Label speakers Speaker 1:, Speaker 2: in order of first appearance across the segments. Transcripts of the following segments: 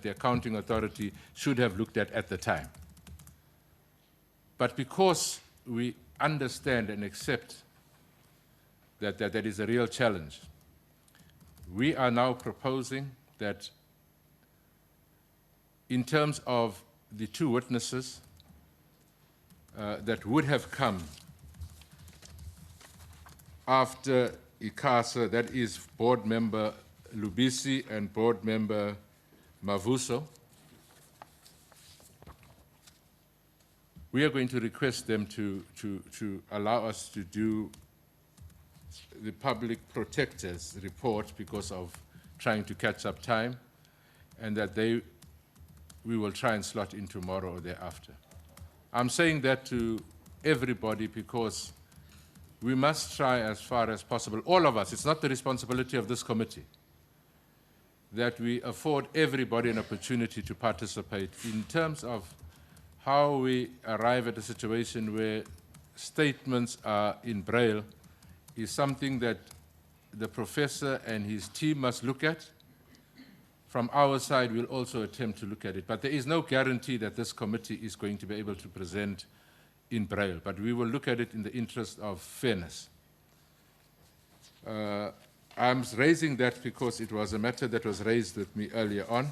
Speaker 1: the Accounting Authority should have looked at the time. But because we understand and accept that that is a real challenge, we are now proposing that in terms of the two witnesses that would have come after ICASA, that is Board Member Lubisi and Board Member Mavuso, we are going to request them to allow us to do the public protector's report because of trying to catch up time, and that we will try and slot in tomorrow or thereafter. I'm saying that to everybody because we must try as far as possible, all of us, it's not the responsibility of this committee, that we afford everybody an opportunity to participate in terms of how we arrive at a situation where statements are in Braille is something that the professor and his team must look at. From our side, we'll also attempt to look at it. But there is no guarantee that this committee is going to be able to present in Braille, but we will look at it in the interest of fairness. I'm raising that because it was a matter that was raised with me earlier on.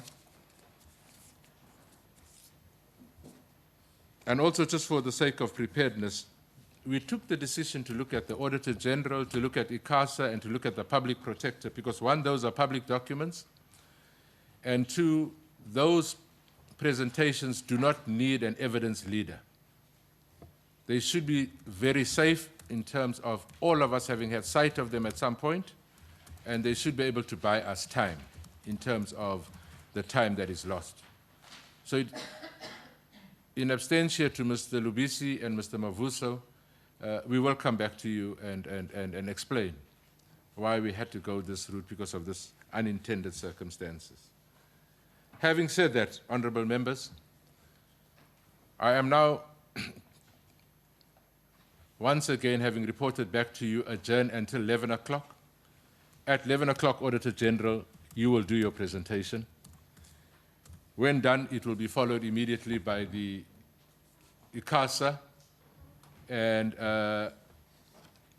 Speaker 1: And also, just for the sake of preparedness, we took the decision to look at the Auditor General, to look at ICASA, and to look at the Public Protector, because one, those are public documents, and two, those presentations do not need an evidence leader. They should be very safe in terms of all of us having had sight of them at some point, and they should be able to buy us time in terms of the time that is lost. So in absentia to Mr. Lubisi and Mr. Mavuso, we will come back to you and explain why we had to go this route because of this unintended circumstances. Having said that, honorable members, I am now once again, having reported back to you, adjourned until 11 o'clock. At 11 o'clock, Auditor General, you will do your presentation. When done, it will be followed immediately by the ICASA, and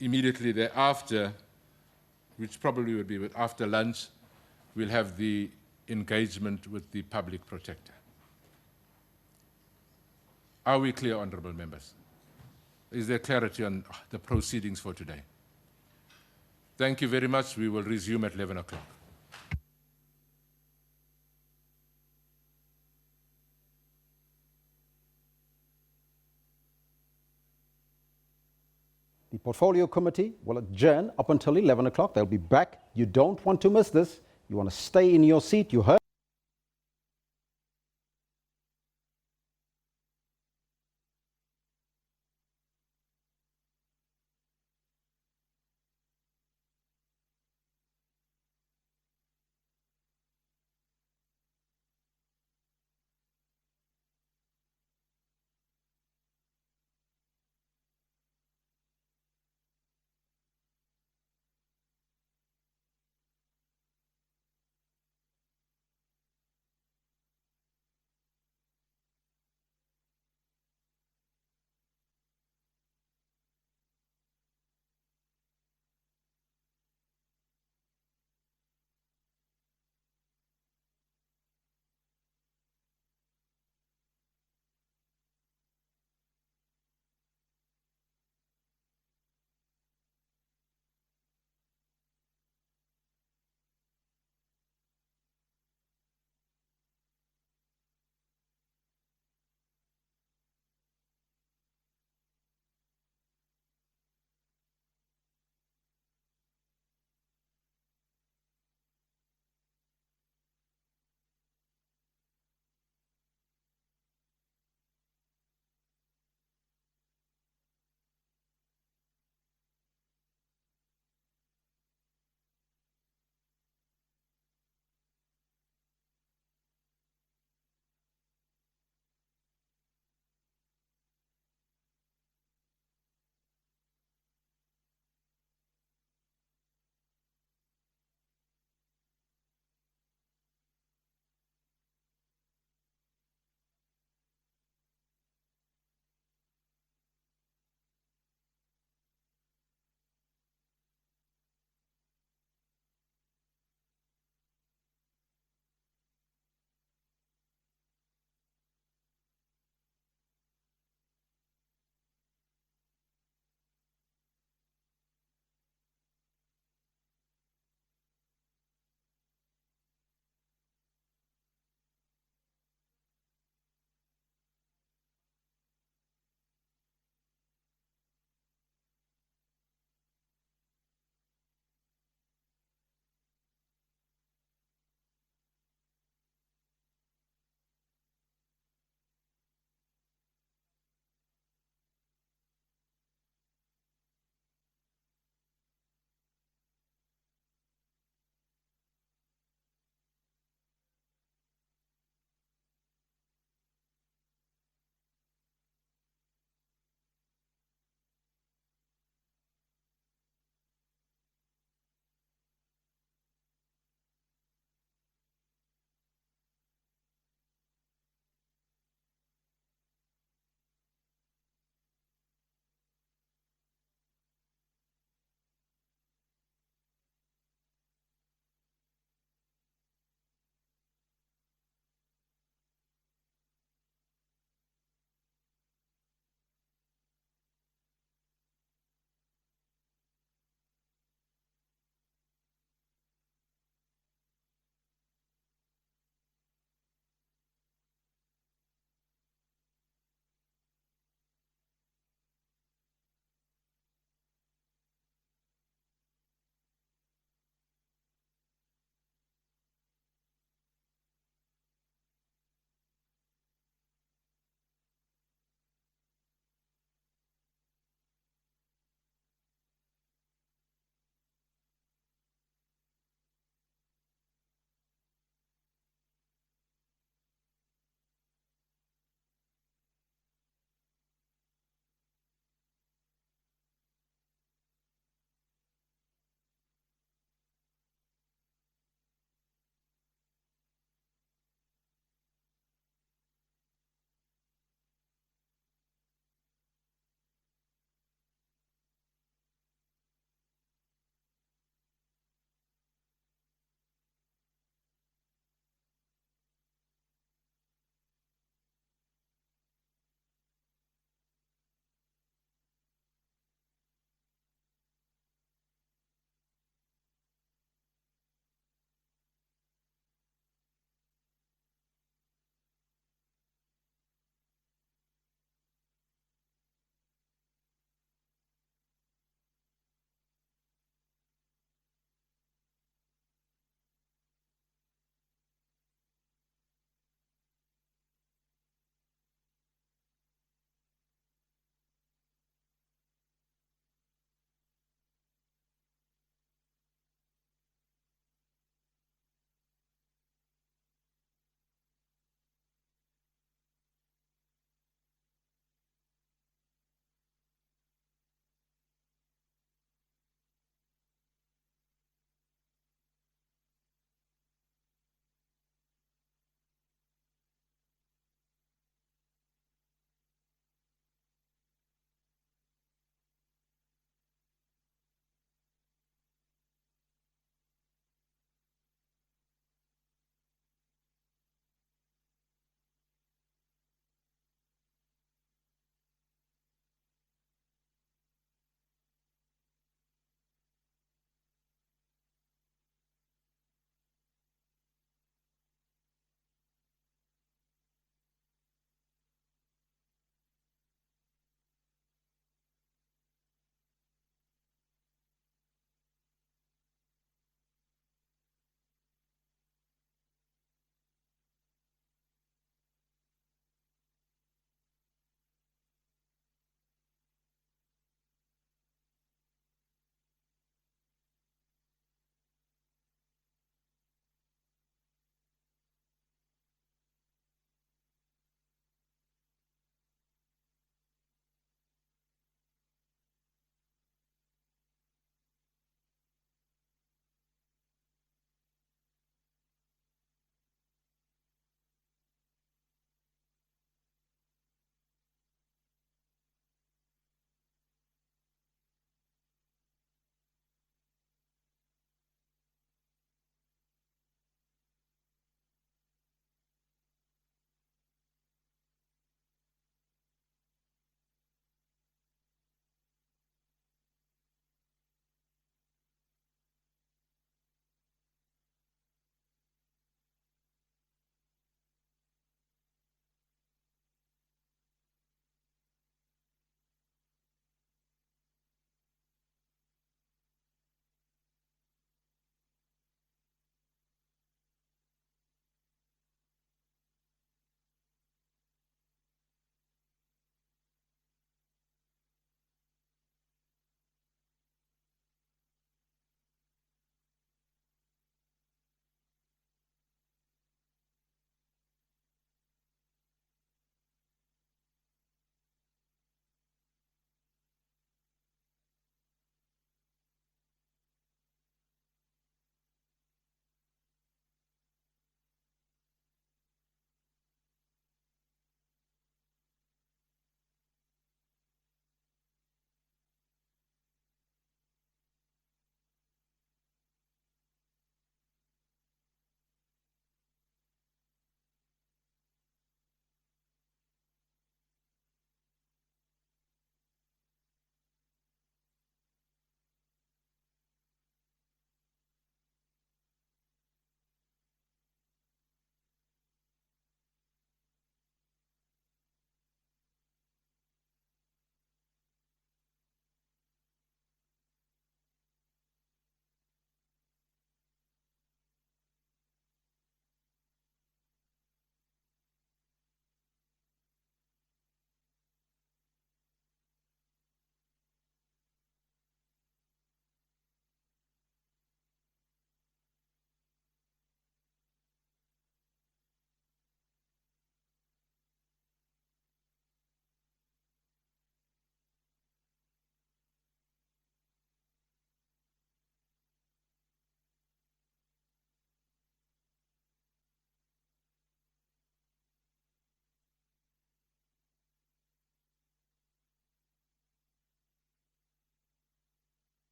Speaker 1: immediately thereafter, which probably will be after lunch, we'll have the engagement with the Public Protector. Are we clear, honorable members? Is there clarity on the proceedings for today? Thank you very much. We will resume at 11 o'clock.
Speaker 2: The Portfolio Committee will adjourn up until 11 o'clock. They'll be back. You don't want to miss this. You want to stay in your seat. You heard.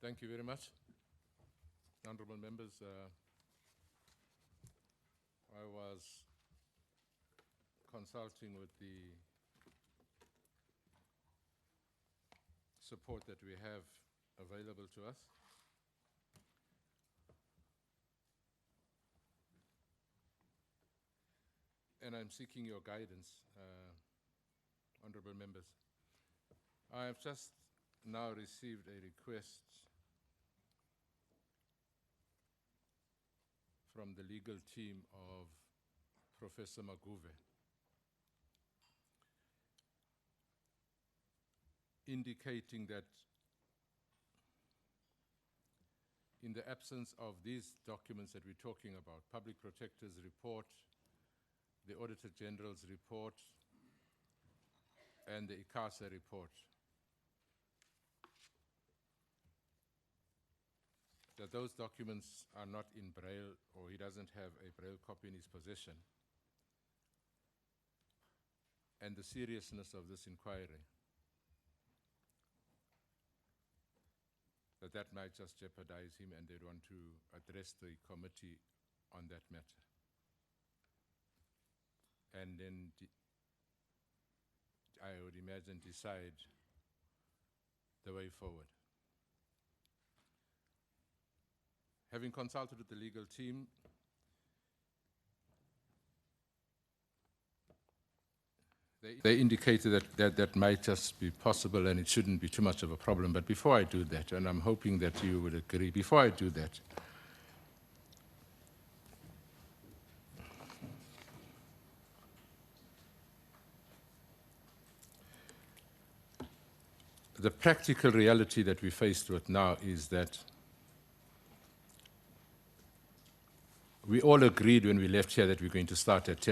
Speaker 1: Thank you very much. Honourable members, I was consulting with the support that we have available to us. And I'm seeking your guidance, honourable members. I have just now received a request from the legal team of Professor Maguve, indicating that in the absence of these documents that we're talking about, Public Protector's report, the Auditor General's report, and the ICASA report, that those documents are not in Braille, or he doesn't have a Braille copy in his possession, and the seriousness of this inquiry, that might just jeopardize him, and they'd want to address the committee on that matter. And then I would imagine decide the way forward. Having consulted with the legal team, they indicated that might just be possible and it shouldn't be too much of a problem. But before I do that, and I'm hoping that you would agree, before I do that, the practical reality that we're faced with now is that we all agreed when we left here that we're going to start at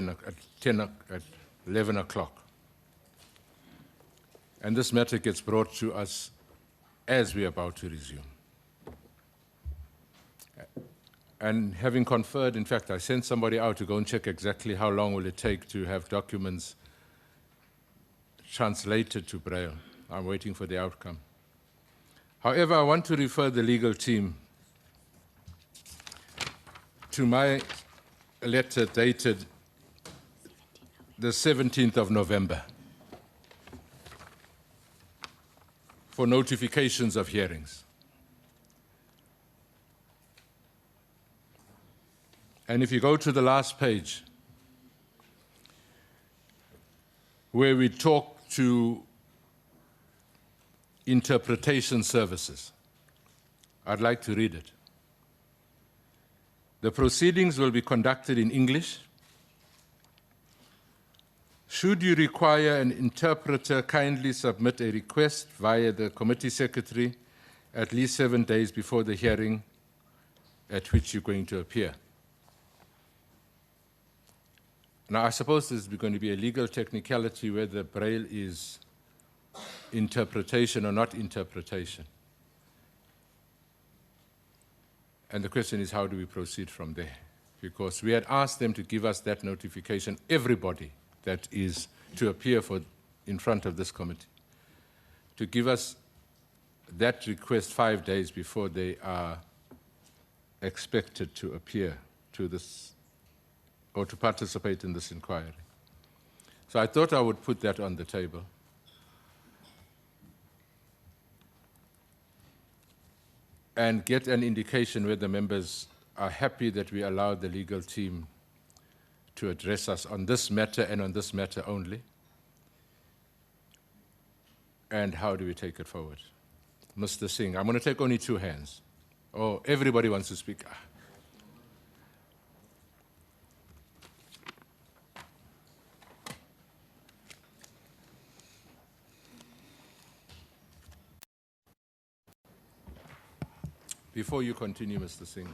Speaker 1: 11 o'clock. And this matter gets brought to us as we're about to resume. And having conferred, in fact, I sent somebody out to go and check exactly how long will it take to have documents translated to Braille. I'm waiting for the outcome. However, I want to refer the legal team to my letter dated the 17th of November for notifications of hearings. And if you go to the last page, where we talk to interpretation services, I'd like to read it. The proceedings will be conducted in English. Should you require an interpreter, kindly submit a request via the committee secretary at least 7 days before the hearing at which you're going to appear. Now, I suppose there's going to be a legal technicality whether Braille is interpretation or not interpretation. And the question is, how do we proceed from there? Because we had asked them to give us that notification, everybody that is to appear in front of this committee, to give us that request 5 days before they are expected to appear to this or to participate in this inquiry. So I thought I would put that on the table. And get an indication whether members are happy that we allow the legal team to address us on this matter and on this matter only. And how do we take it forward? Mr. Singh, I'm going to take only 2 hands. Oh, everybody wants to speak. Before you continue, Mr. Singh,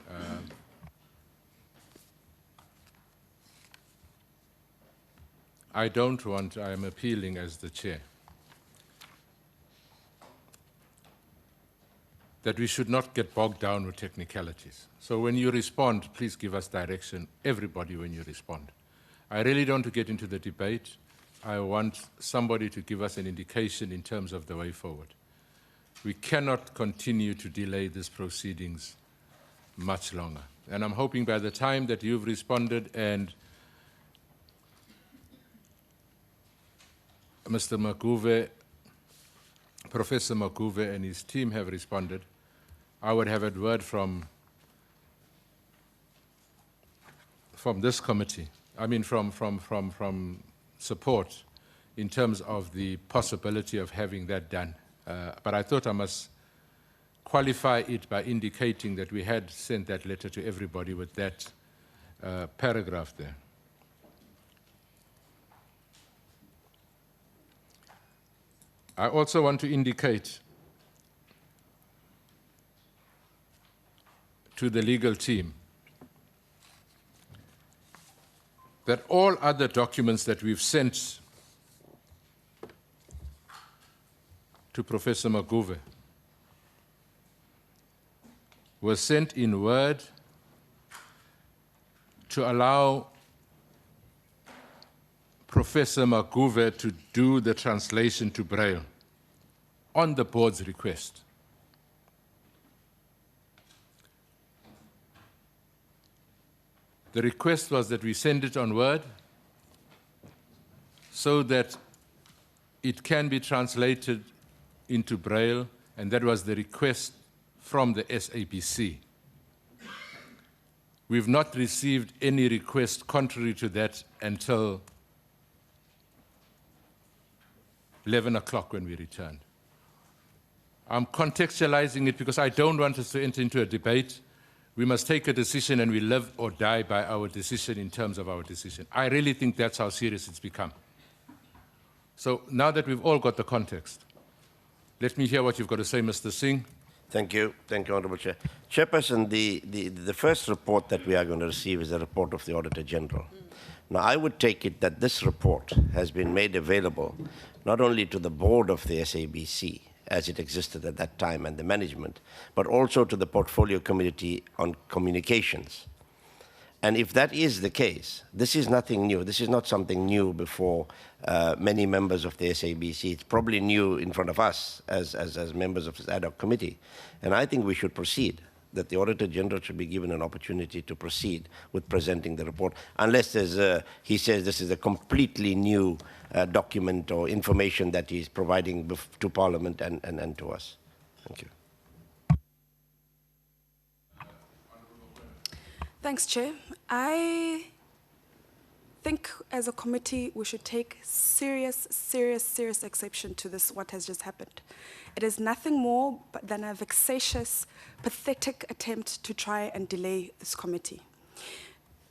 Speaker 1: I am appealing as the chair, that we should not get bogged down with technicalities. So when you respond, please give us direction, everybody, when you respond. I really don't want to get into the debate. I want somebody to give us an indication in terms of the way forward. We cannot continue to delay these proceedings much longer. And I'm hoping by the time that you've responded and Mr. Maguve, Professor Maguve and his team have responded, I would have a word from this committee, I mean from support in terms of the possibility of having that done. But I thought I must qualify it by indicating that we had sent that letter to everybody with that paragraph there. I also want to indicate to the legal team that all other documents that we've sent to Professor Maguve were sent in Word to allow Professor Maguve to do the translation to Braille on the board's request. The request was that we send it on Word so that it can be translated into Braille, and that was the request from the SABC. We've not received any request contrary to that until 11 o'clock when we returned. I'm contextualizing it because I don't want us to enter into a debate. We must take a decision and we live or die by our decision in terms of our decision. I really think that's how serious it's become. So now that we've all got the context, let me hear what you've got to say, Mr. Singh.
Speaker 3: Thank you, Honourable Chair. Chairperson, the first report that we are going to receive is a report of the Auditor General. Now, I would take it that this report has been made available not only to the board of the SABC, as it existed at that time, and the management, but also to the Portfolio Committee on Communications. And if that is the case, this is nothing new. This is not something new before many members of the SABC. It's probably new in front of us as members of this ad hoc committee. And I think we should proceed, that the Auditor General should be given an opportunity to proceed with presenting the report, unless he says this is a completely new document or information that he's providing to Parliament and to us. Thank you.
Speaker 4: Thanks, Chair. I think as a committee we should take serious exception to this, what has just happened. It is nothing more than a vexatious, pathetic attempt to try and delay this committee.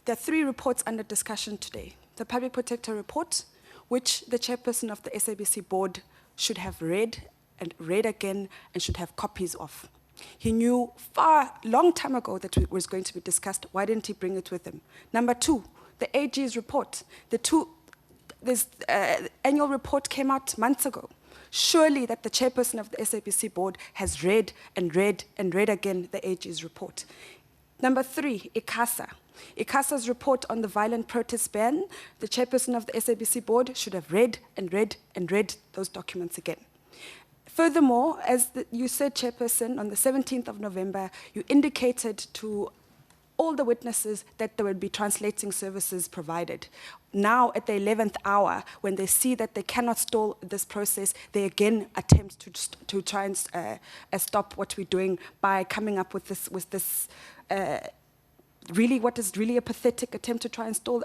Speaker 4: There are 3 reports under discussion today. The Public Protector report, which the chairperson of the SABC board should have read and read again and should have copies of. He knew long time ago that it was going to be discussed. Why didn't he bring it with him? Number 2, the AG's report. This annual report came out months ago. Surely that the chairperson of the SABC board has read and read and read again the AG's report. Number 3, ICASA. ICASA's report on the violent protest ban, the chairperson of the SABC board should have read and read and read those documents again. Furthermore, as you said, Chairperson, on the 17th of November, you indicated to all the witnesses that there would be translating services provided. Now, at the 11th hour, when they see that they cannot stall this process, they again attempt to try and stop what we're doing by coming up with this really what is really a pathetic attempt to try and stall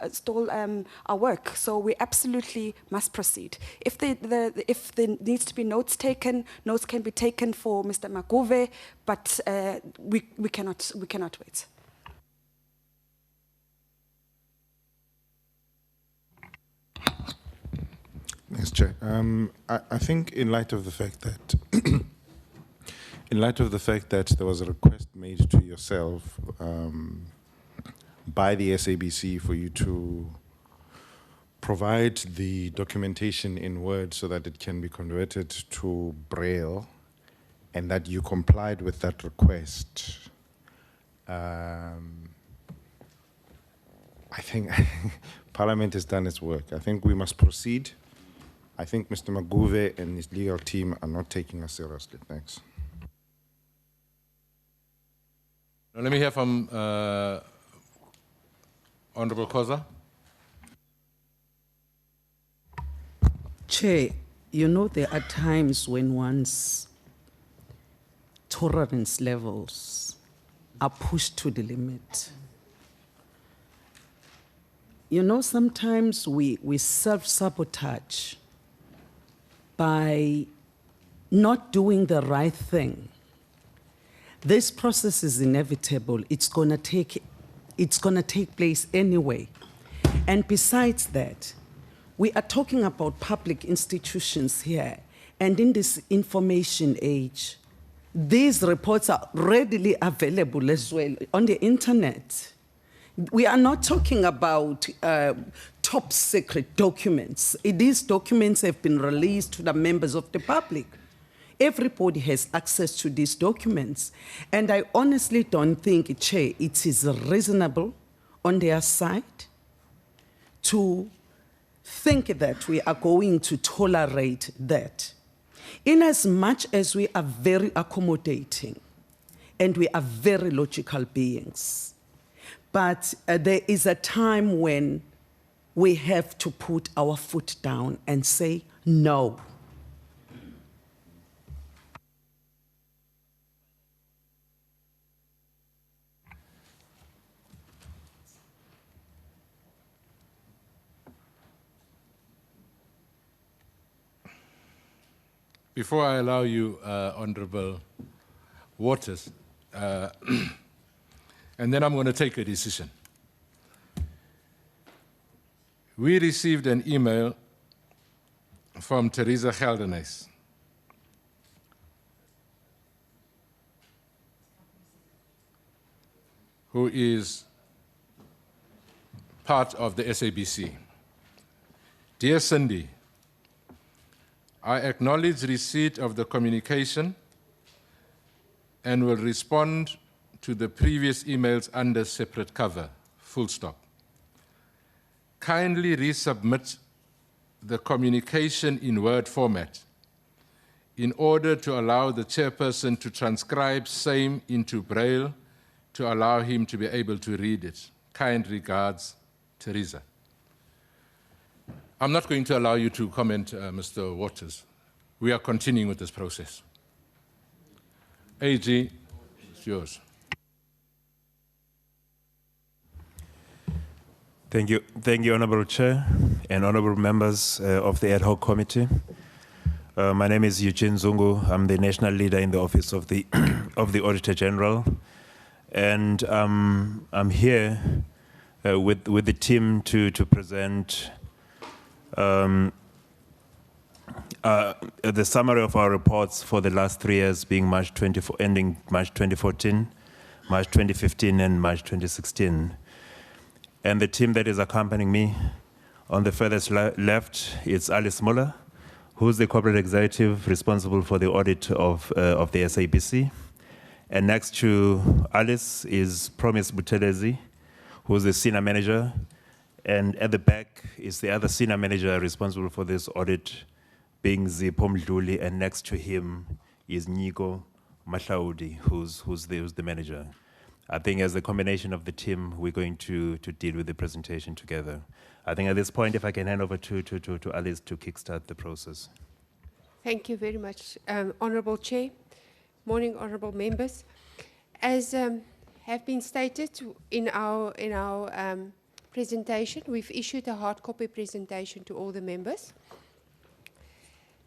Speaker 4: our work. So we absolutely must proceed. If there needs to be notes taken, notes can be taken for Mr. Maguve, but we cannot wait.
Speaker 5: Yes, Chair. I think in light of the fact that there was a request made to yourself by the SABC for you to provide the documentation in Word so that it can be converted to Braille, and that you complied with that request, I think Parliament has done its work. I think we must proceed. I think Mr. Maguve and his legal team are not taking us seriously. Thanks.
Speaker 1: Now let me hear from Honorable Khoza.
Speaker 6: Chair, you know there are times when one's tolerance levels are pushed to the limit. You know, sometimes we self-sabotage by not doing the right thing. This process is inevitable. It's gonna take place anyway. And besides that, we are talking about public institutions here, and in this information age, these reports are readily available as well on the internet. We are not talking about top secret documents. These documents have been released to the members of the public. Everybody has access to these documents. And I honestly don't think, Chair, it is reasonable on their side to think that we are going to tolerate that. In as much as we are very accommodating and we are very logical beings, but there is a time when we have to put our foot down and say no.
Speaker 1: Before I allow you, Honorable Waters, and then I'm going to take a decision. We received an email from Teresa Geldenhuys, who is part of the SABC. Dear Cindy, I acknowledge receipt of the communication and will respond to the previous emails under separate cover, full stop. Kindly resubmit the communication in Word format in order to allow the chairperson to transcribe same into Braille to allow him to be able to read it. Kind regards, Teresa. I'm not going to allow you to comment, Mr. Waters. We are continuing with this process. AG, it's yours.
Speaker 7: Thank you, Honourable Chair and Honourable members of the Ad Hoc Committee. My name is Eugene Zungu. I'm the National Leader in the Office of the Auditor General. And I'm here with the team to present the summary of our reports for the last 3 years, being ending March 2014, March 2015, and March 2016. And the team that is accompanying me on the furthest left is Alice Muller, who's the corporate executive responsible for the audit of the SABC. And next to Alice is Promise Buthelezi, who's the senior manager. And at the back is the other senior manager responsible for this audit, being Zipho Mdluli, and next to him is Nico Mahlaudi, who's the manager. I think as a combination of the team, we're going to deal with the presentation together. I think at this point, if I can hand over to Alice to kickstart the process.
Speaker 8: Thank you very much, Honourable Chair. Morning, Honourable members. As have been stated in our presentation, we've issued a hard copy presentation to all the members.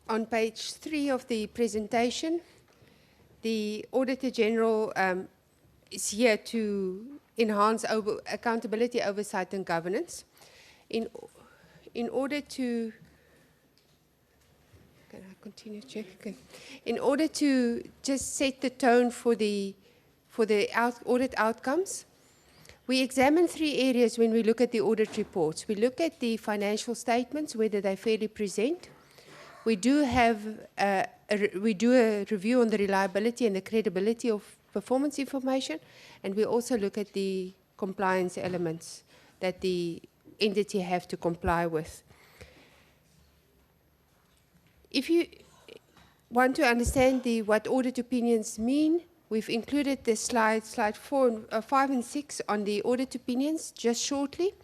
Speaker 8: On page 3 of the presentation, the Auditor General is here to enhance accountability, oversight, and governance. In order to, can I continue, Chair? Okay. In order to just set the tone for the audit outcomes, we examine 3 areas when we look at the audit reports. We look at the financial statements, whether they fairly present. We do a review on the reliability and the credibility of performance information, and we also look at the compliance elements that the entity have to comply with. If you want to understand what audit opinions mean, We've included the slide 5 and 6 on the audit opinions just shortly.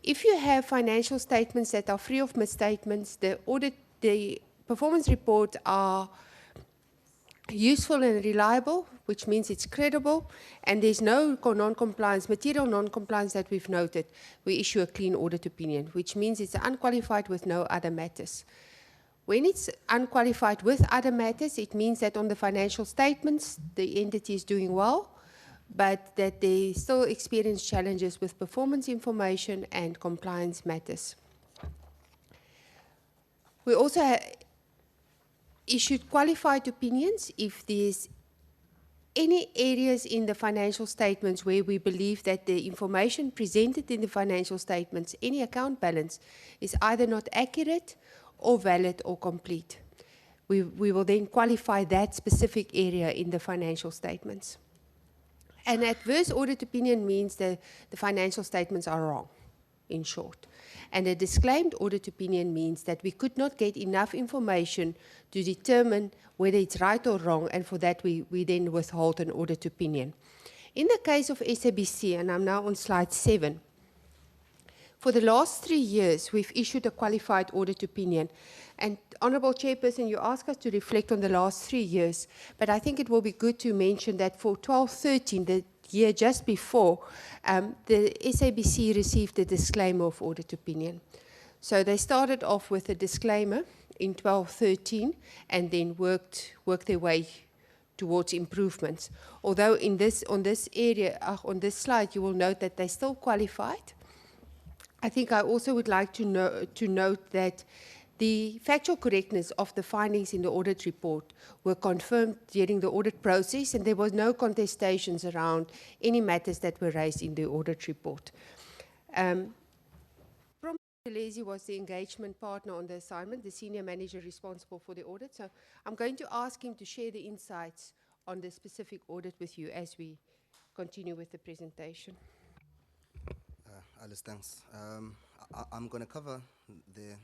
Speaker 8: If you have financial statements that are free of misstatements, the performance report are useful and reliable, which means it's credible, and there's no non-compliance, material non-compliance that we've noted, we issue a clean audit opinion, which means it's unqualified with no other matters. When it's unqualified with other matters, it means that on the financial statements, the entity is doing well, but that they still experience challenges with performance information and compliance matters. We also issued qualified opinions if there's any areas in the financial statements where we believe that the information presented in the financial statements, any account balance, is either not accurate or valid or complete. We will then qualify that specific area in the financial statements. An adverse audit opinion means that the financial statements are wrong, in short. And a disclaimed audit opinion means that we could not get enough information to determine whether it's right or wrong, and for that we then withhold an audit opinion. In the case of SABC, and I'm now on slide 7, for the last 3 years, we've issued a qualified audit opinion. And Honourable Chairperson, you asked us to reflect on the last 3 years, but I think it will be good to mention that for 12-13, the year just before, the SABC received a disclaimer of audit opinion. So they started off with a disclaimer in 12-13 and then worked their way towards improvements. Although on this slide, you will note that they still qualified. I think I also would like to note that the factual correctness of the findings in the audit report were confirmed during the audit process, and there was no contestations around any matters that were raised in the audit report. Lezi was the engagement partner on the assignment, the senior manager responsible for the audit. So I'm going to ask him to share the insights on the specific audit with you as we continue with the presentation.
Speaker 9: Alice, thanks. I'm going to cover the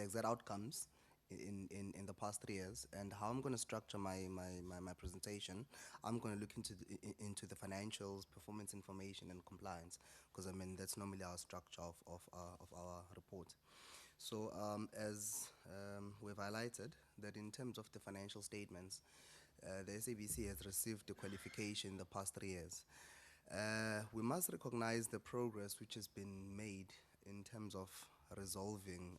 Speaker 9: exact outcomes in the past 3 years, and how I'm going to structure my presentation. I'm going to look into the financials, performance information, and compliance, because I mean that's normally our structure of our report. So as we've highlighted, that in terms of the financial statements, the SABC has received the qualification in the past 3 years. We must recognize the progress which has been made in terms of resolving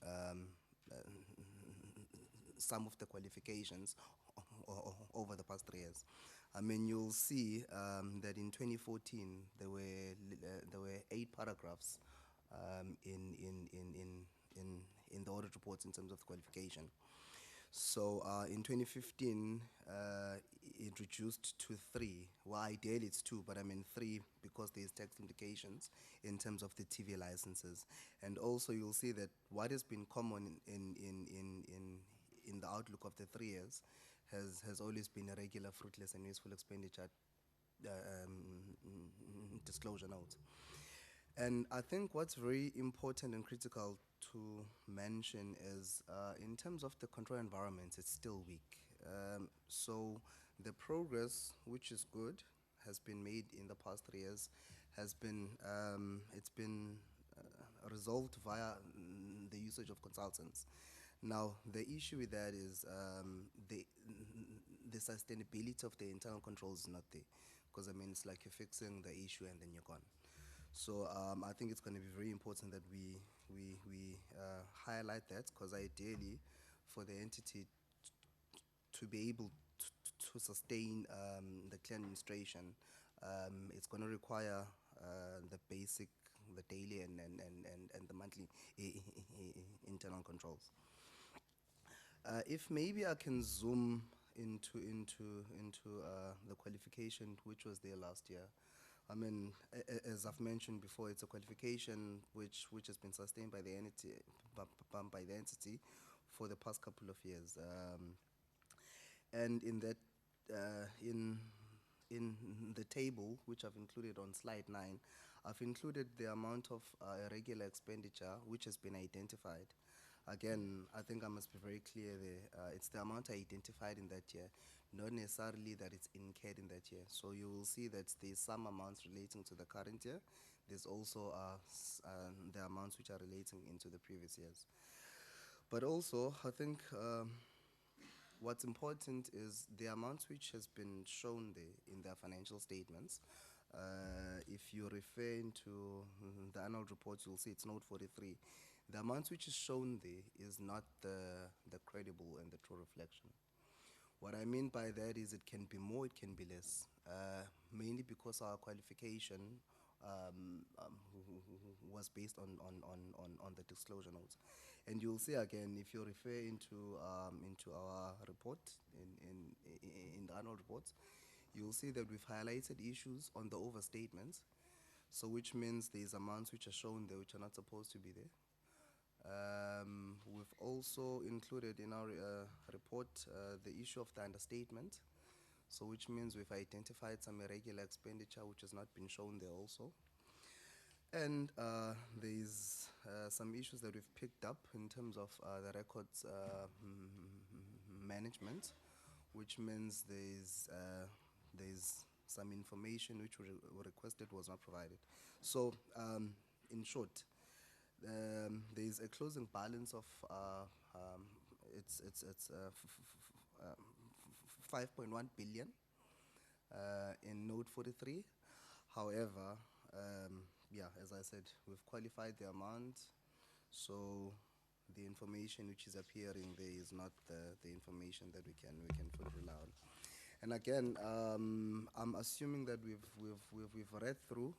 Speaker 9: some of the qualifications over the past 3 years. I mean, you'll see that in 2014 there were 8 paragraphs in the audit reports in terms of qualification. So in 2015, it reduced to 3. Well, ideally it's 2, but I mean 3 because there's tax implications in terms of the TV licenses. And also you'll see that what has been common in the outlook of the 3 years has always been a regular, fruitless, and wasteful expenditure disclosure note. And I think what's very important and critical to mention is in terms of the control environment, it's still weak. So the progress, which is good, has been made in the past 3 years, has been resolved via the usage of consultants. Now, the issue with that is the sustainability of the internal controls is not there, because I mean it's like you're fixing the issue and then you're gone. So I think it's going to be very important that we highlight that, because ideally for the entity to be able to sustain the clear administration, it's going to require the basic, the daily and the monthly internal controls. If maybe I can zoom into the qualification which was there last year. I mean, as I've mentioned before, it's a qualification which has been sustained by the entity for the past couple of years, and in that in the table which I've included on slide 9, I've included the amount of irregular expenditure which has been identified. again, I think I must be very clear there. It's the amount identified in that year, not necessarily that it's incurred in that year. So you will see that there's some amounts relating to the current year. There's also the amounts which are relating into the previous years. But also, I think what's important is the amounts which has been shown there in their financial statements. If you refer into the annual report, you'll see it's note 43. The amounts which is shown there is not the credible and the true reflection. What I mean by that is it can be more, it can be less, mainly because our qualification was based on the disclosure notes. And you'll see again, if you refer into our report, in the annual reports, you'll see that we've highlighted issues on the overstatements, so which means there's amounts which are shown there which are not supposed to be there. We've also included in our report the issue of the understatement, so which means we've identified some irregular expenditure which has not been shown there also. And there's some issues that we've picked up in terms of the records management, which means there's some information which we requested was not provided. So in short, there's a closing balance of it's 5.1 billion in note 43. However, yeah, as I said, we've qualified the amount, so the information which is appearing there is not the information that we can fully rely on. And again, I'm assuming that we've read through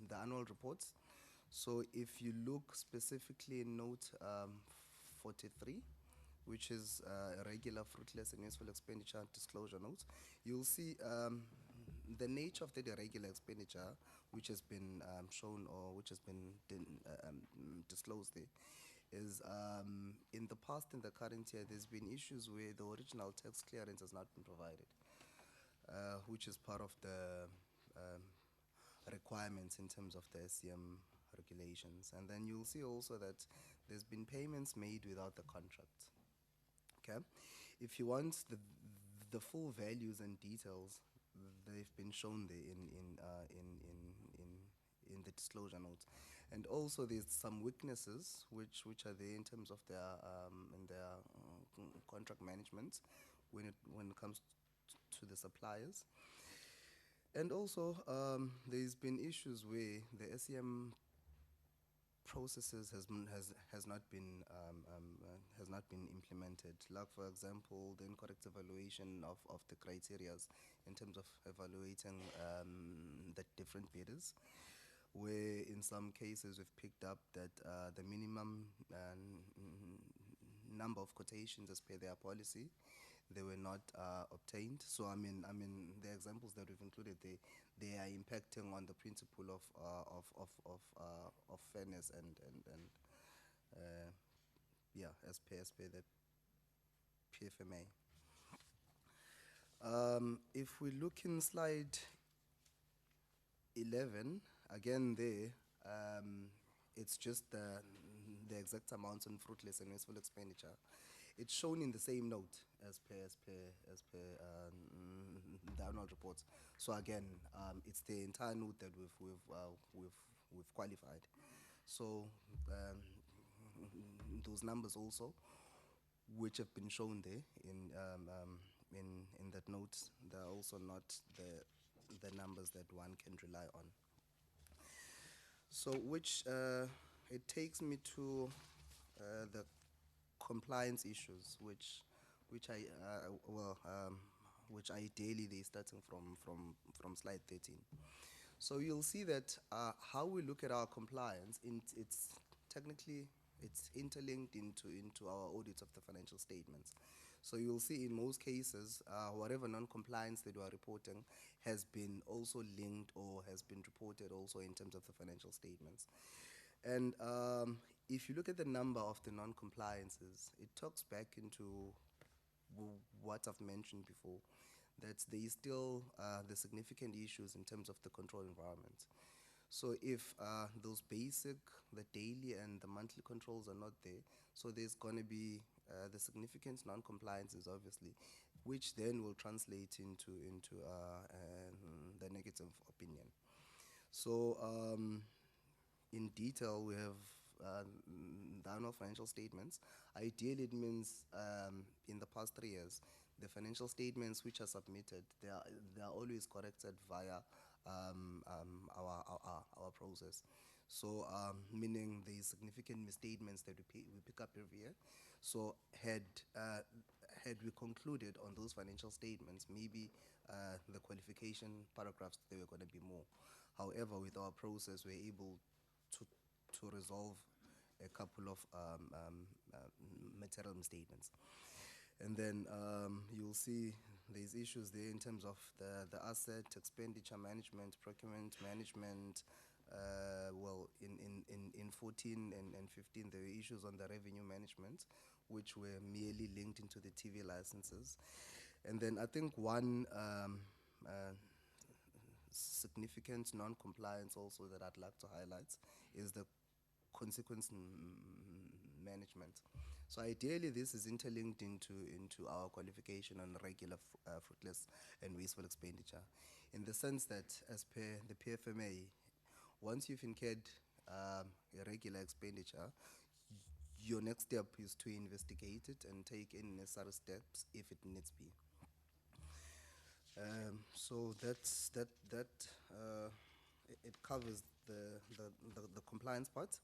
Speaker 9: the annual reports. So if you look specifically in note 43, which is irregular, fruitless, and useful expenditure disclosure notes, you'll see the nature of the irregular expenditure which has been shown or which has been disclosed there is in the past, in the current year, there's been issues where the original tax clearance has not been provided, which is part of the requirements in terms of the SCM regulations. And then you'll see also that there's been payments made without the contract. Okay, if you want the full values and details, they've been shown there in the disclosure notes. And also there's some weaknesses which are there in terms of their contract management when it comes to the suppliers. And also there's been issues where the SCM processes has not been implemented. Like, for example, the incorrect evaluation of the criteria in terms of evaluating the different bidders, where in some cases we've picked up that the minimum number of quotations as per their policy, they were not obtained. So I mean, the examples that we've included, they are impacting on the principle of fairness and yeah, as per the PFMA. If we look in slide 11, again there, it's just the exact amounts on fruitless and wasteful expenditure. It's shown in the same note as per the annual reports. So again, it's the entire note that we've qualified. So those numbers also, which have been shown there in that note, they're also not the numbers that one can rely on. So which it takes me to the compliance issues, which ideally they're starting from slide 13. So you'll see that how we look at our compliance, it's technically interlinked into our audits of the financial statements. So you'll see in most cases, whatever non-compliance that we are reporting has been also linked or has been reported also in terms of the financial statements. And if you look at the number of the non-compliances, it talks back into what I've mentioned before, that there is still the significant issues in terms of the control environment. So if those basic, the daily and the monthly controls are not there, so there's going to be the significant non-compliances, obviously, which then will translate into the negative opinion. So in detail, we have the annual financial statements. Ideally, it means in the past 3 years, the financial statements which are submitted, they are always corrected via our process. So meaning the significant misstatements that we pick up every year. So had we concluded on those financial statements, maybe the qualification paragraphs, they were going to be more. However, with our process, we're able to resolve a couple of material misstatements. And then you'll see there's issues there in terms of the asset, expenditure management, procurement management. Well, in 14 and 15, there were issues on the revenue management, which were merely linked into the TV licenses. And then I think one significant non-compliance also that I'd like to highlight is the consequence management. So ideally, this is interlinked into our qualification on regular fruitless and wasteful expenditure, in the sense that as per the PFMA, once you've incurred irregular expenditure, your next step is to investigate it and take any necessary steps if it needs be. So it covers the compliance part.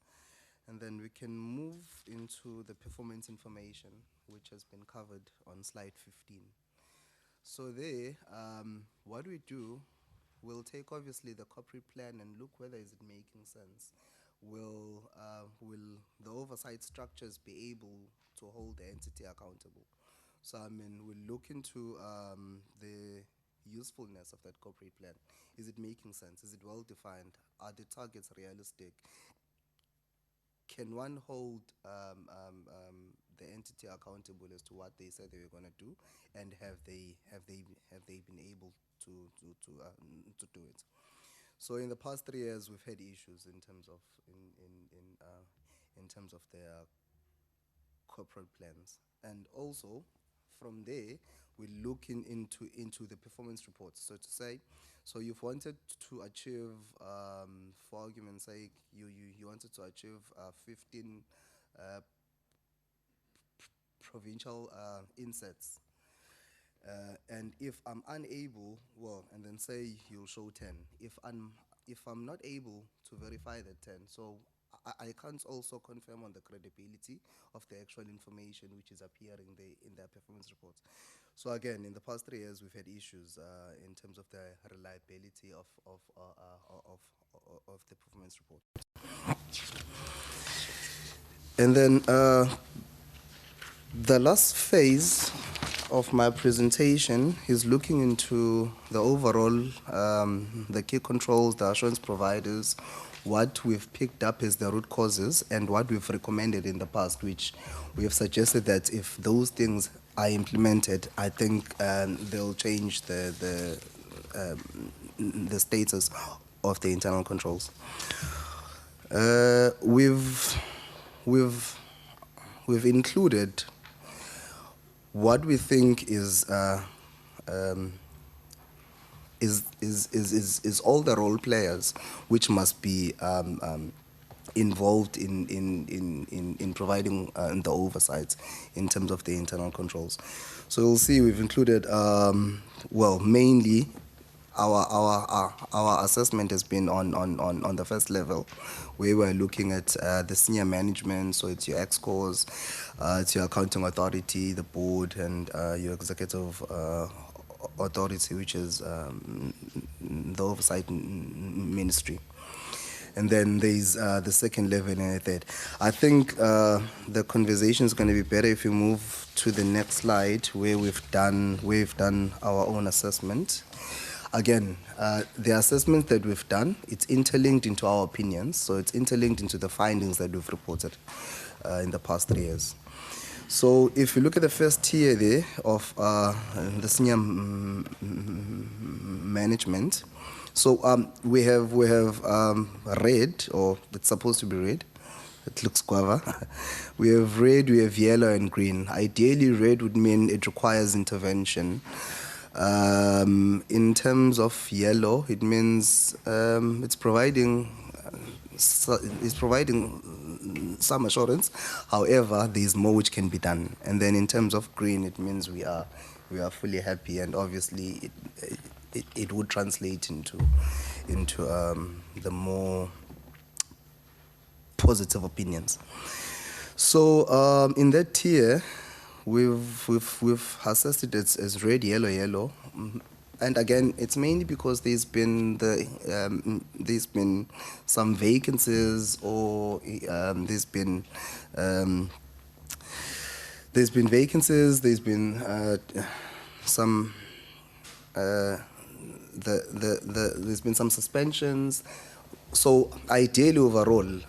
Speaker 9: And then we can move into the performance information, which has been covered on slide 15. So there, what we do, we'll take obviously the corporate plan and look whether is it making sense. Will the oversight structures be able to hold the entity accountable? So I mean, we'll look into the usefulness of that corporate plan. Is it making sense? Is it well defined? Are the targets realistic? Can one hold the entity accountable as to what they said they were going to do, and have they been able to do it? So in the past 3 years, we've had issues in terms of in terms of their corporate plans, and also from there we look into the performance reports. So to say, so you've wanted to achieve, for argument's sake, you wanted to achieve 15 provincial insets. And if I'm unable, well, and then say you'll show 10. If I'm not able to verify that 10, so I can't also confirm on the credibility of the actual information which is appearing in their performance reports. So again, in the past 3 years, we've had issues in terms of the reliability of the performance report. And then the last phase of my presentation is looking into the overall, the key controls, the assurance providers, what we've picked up as the root causes, and what we've recommended in the past, which we have suggested that if those things are implemented, I think they'll change the status of the internal controls. We've included what we think is all the role players which must be involved in providing the oversight in terms of the internal controls. So you'll see we've included, well, mainly our assessment has been on the first level, where we're looking at the senior management. So it's your ExCos, it's your accounting authority, the board, and your executive authority, which is the oversight ministry. And then there's the second level and the third. I think the conversation is going to be better if we move to the next slide, where we've done our own assessment. Again, the assessment that we've done, it's interlinked into our opinions, so it's interlinked into the findings that we've reported in the past 3 years. So if you look at the first tier there of the senior management, So we have red, or it's supposed to be red. It looks guava. We have red, we have yellow, and green. Ideally, red would mean it requires intervention. In terms of yellow, it means it's providing some assurance. However, there is more which can be done. And then in terms of green, it means we are fully happy, and obviously it would translate into the more positive opinions. So in that tier, we've assessed it as red, yellow, yellow. And again, it's mainly because there's been some vacancies, or there's been vacancies. There's been some there's been some suspensions. So ideally, overall,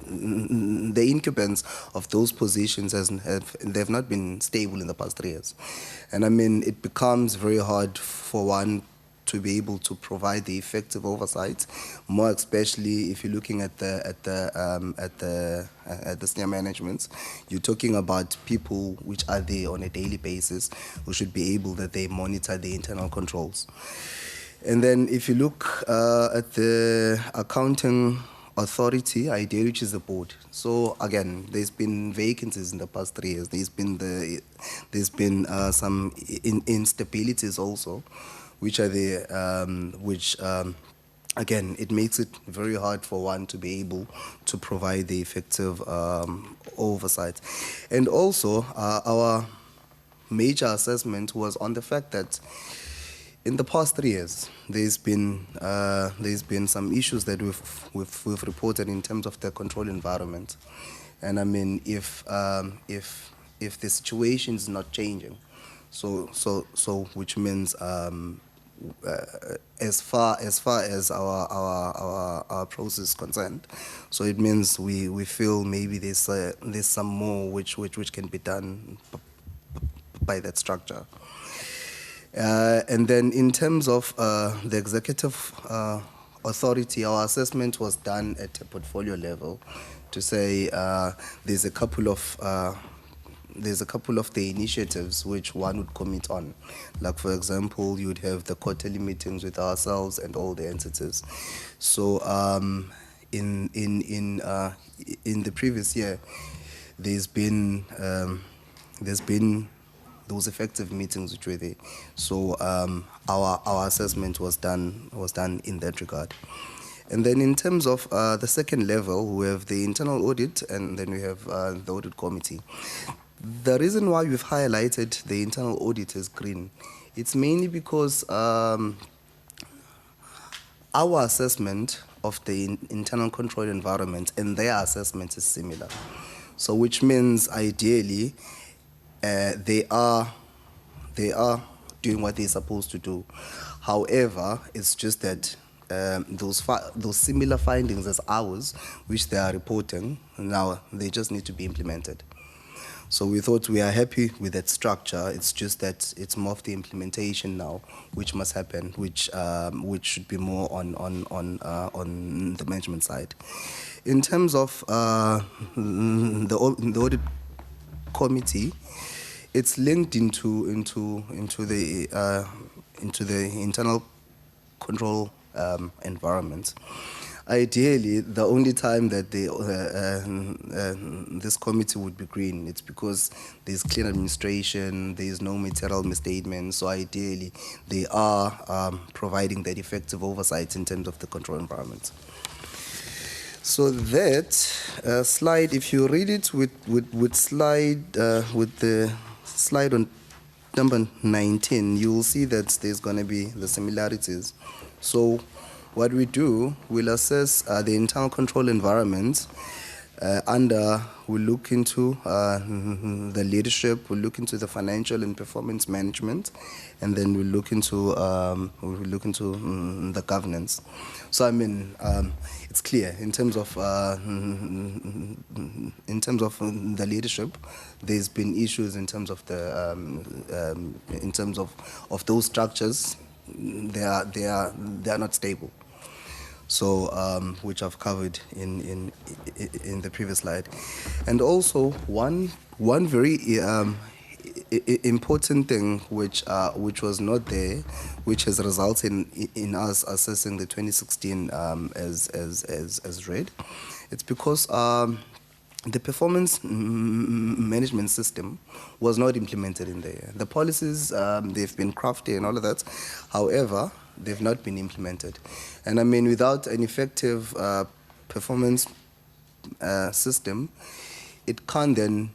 Speaker 9: the incumbents of those positions they've not been stable in the past 3 years, and I mean it becomes very hard for one to be able to provide the effective oversight, more especially if you're looking at the senior management. You're talking about people which are there on a daily basis, who should be able that they monitor the internal controls. And then if you look at the accounting authority, ideally, which is the board. So again, there's been vacancies in the past 3 years. There's been some instabilities also, which are there, again, it makes it very hard for one to be able to provide the effective oversight. And also, our major assessment was on the fact that in the past 3 years, there's been some issues that we've reported in terms of the control environment, and I mean if the situation is not changing, so which means as far as our process is concerned, so it means we feel maybe there's some more which can be done by that structure. And then in terms of the executive authority, our assessment was done at a portfolio level to say there's a couple of the initiatives which one would commit on. Like, for example, you would have the quarterly meetings with ourselves and all the entities. So in the previous year, there's been those effective meetings which were there. So our assessment was done in that regard. And then in terms of the second level, we have the internal audit, and then we have the audit committee. The reason why we've highlighted the internal audit as green, it's mainly because our assessment of the internal control environment and their assessment is similar. So which means ideally they are doing what they're supposed to do. However, it's just that those similar findings as ours, which they are reporting, now they just need to be implemented. So we thought we are happy with that structure. It's just that it's more of the implementation now, which must happen, which should be more on the management side. In terms of the audit committee, it's linked into the internal control environment. Ideally, the only time that this committee would be green, it's because there's clean administration, there's no material misstatement. So ideally, they are providing that effective oversight in terms of the control environment. So that slide, if you read it with the slide on number 19, you will see that there's going to be the similarities. So what we do, we'll assess the internal control environment we'll look into the leadership, we'll look into the financial and performance management, and then we'll look into the governance. So I mean, it's clear in terms of the leadership, there's been issues in terms of the in terms of those structures they are not stable. So, which I've covered in the previous slide, and also one very important thing which was not there, which has resulted in us assessing the 2016 as red. It's because the performance management system was not implemented in there. The policies, they've been crafted and all of that. However, they've not been implemented. And I mean, without an effective performance system, it can't then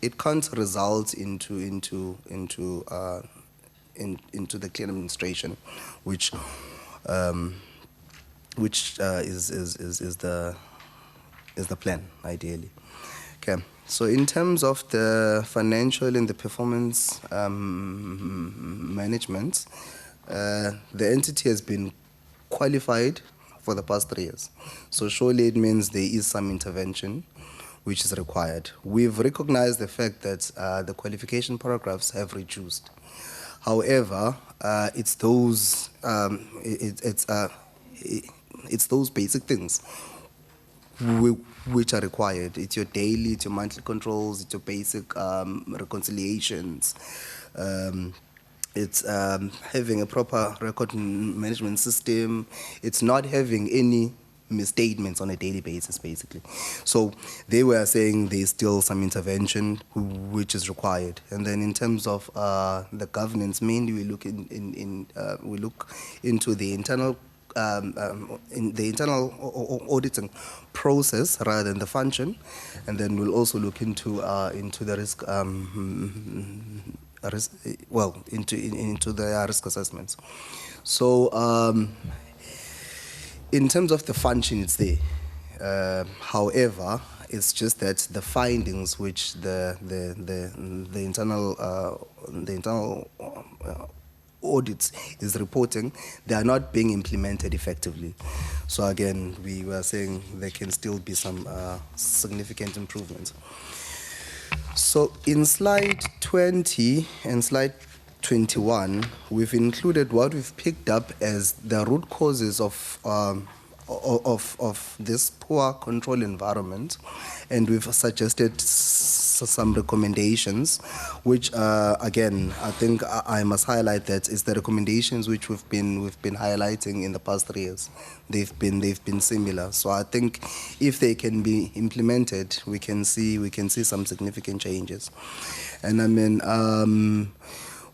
Speaker 9: it can't result into the clean administration, which is the plan ideally. Okay. So in terms of the financial and the performance management, the entity has been qualified for the past 3 years. So surely it means there is some intervention which is required. We've recognized the fact that the qualification paragraphs have reduced. However, it's those basic things which are required. It's your daily, it's your monthly controls, it's your basic reconciliations. It's having a proper record management system. It's not having any misstatements on a daily basis, basically. So they were saying there's still some intervention which is required. And then in terms of the governance, mainly we look we look into the internal auditing process rather than the function, and then we'll also look into the risk, into the risk assessments. So in terms of the function, it's there. However, it's just that the findings which the internal audits is reporting, they are not being implemented effectively. So again, we were saying there can still be some significant improvements. So in slide 20 and slide 21, we've included what we've picked up as the root causes of this poor control environment, and we've suggested some recommendations, which again, I think I must highlight that is the recommendations which we've been highlighting in the past 3 years. They've been similar. So I think if they can be implemented, we can see some significant changes. And I mean,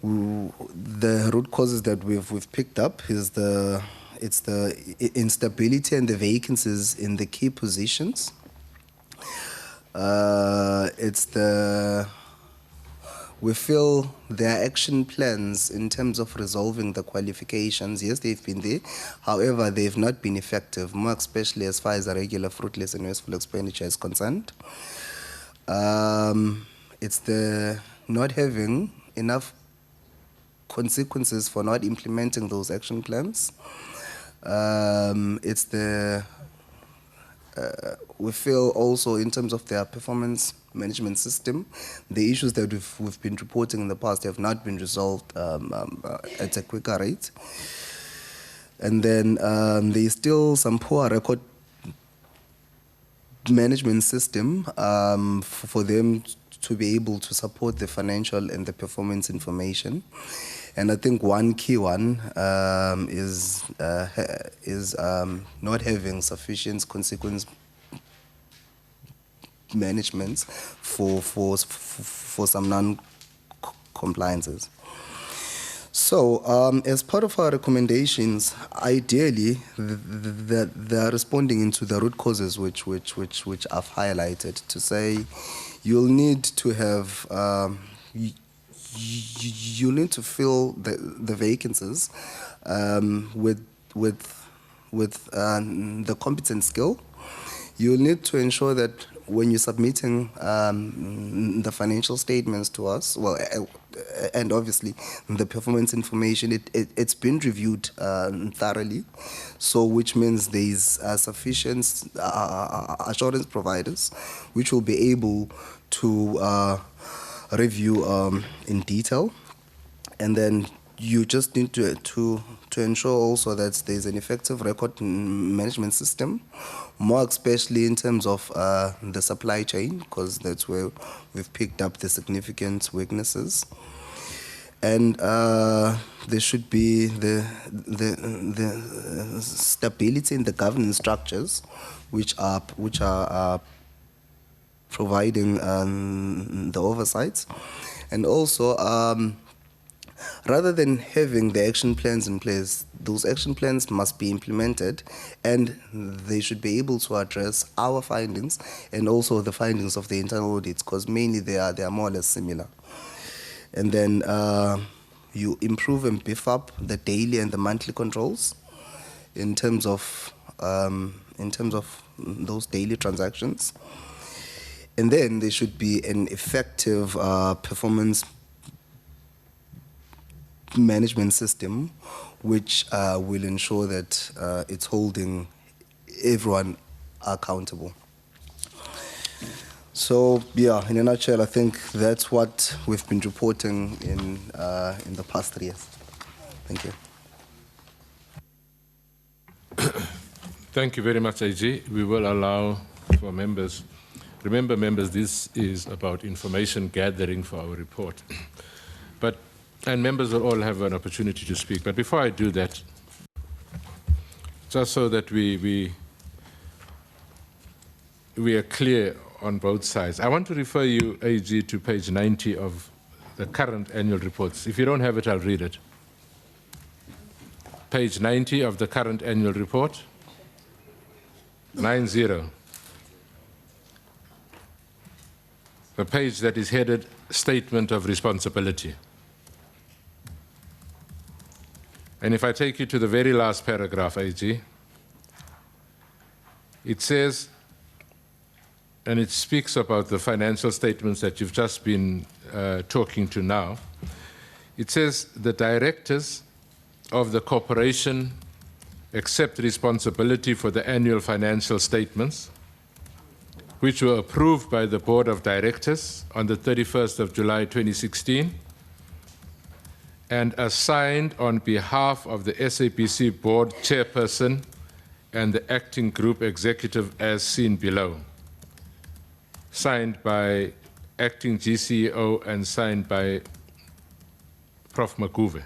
Speaker 9: the root causes that we've picked up is the instability and the vacancies in the key positions. We feel their action plans in terms of resolving the qualifications, yes, they've been there. However, they've not been effective, more especially as far as the regular, fruitless, and wasteful expenditure is concerned. It's the not having enough consequences for not implementing those action plans. It's the we feel also in terms of their performance management system, the issues that we've been reporting in the past have not been resolved at a quicker rate. And then there's still some poor record management system for them to be able to support the financial and the performance information. And I think one key one is not having sufficient consequence management for some non-compliances. So, as part of our recommendations, ideally, they are responding into the root causes which I've highlighted, to say you'll need to have you need to fill the vacancies with the competent skill. You'll need to ensure that when you're submitting the financial statements to us, well, and obviously the performance information, it's been reviewed thoroughly, so which means there's sufficient assurance providers which will be able to review in detail, and then you just need to ensure also that there's an effective record management system, more especially in terms of the supply chain, because that's where we've picked up the significant weaknesses. And there should be the stability in the governance structures, which are providing the oversight, and also rather than having the action plans in place, those action plans must be implemented, and they should be able to address our findings and also the findings of the internal audits, because mainly they are more or less similar. And then you improve and beef up the daily and the monthly controls in terms of those daily transactions. And then there should be an effective performance management system, which will ensure that it's holding everyone accountable. So, yeah, in a nutshell, I think that's what we've been reporting in the past 3 years. Thank you.
Speaker 1: Thank you very much, AG. We will allow for members. Remember, members, this is about information gathering for our report. And members will all have an opportunity to speak. But before I do that, just so that we are clear on both sides, I want to refer you, AG, to page 90 of the current annual reports. If you don't have it, I'll read it. Page 90 of the current annual report, 90. The page that is headed Statement of Responsibility. And if I take you to the very last paragraph, AG, it says, and it speaks about the financial statements that you've just been talking to now. It says, the directors of the corporation accept responsibility for the annual financial statements, which were approved by the Board of Directors on the 31st of July 2016 and assigned on behalf of the SABC Board Chairperson and the Acting Group Executive as seen below. Signed by Acting GCEO and signed by Prof. Makuve.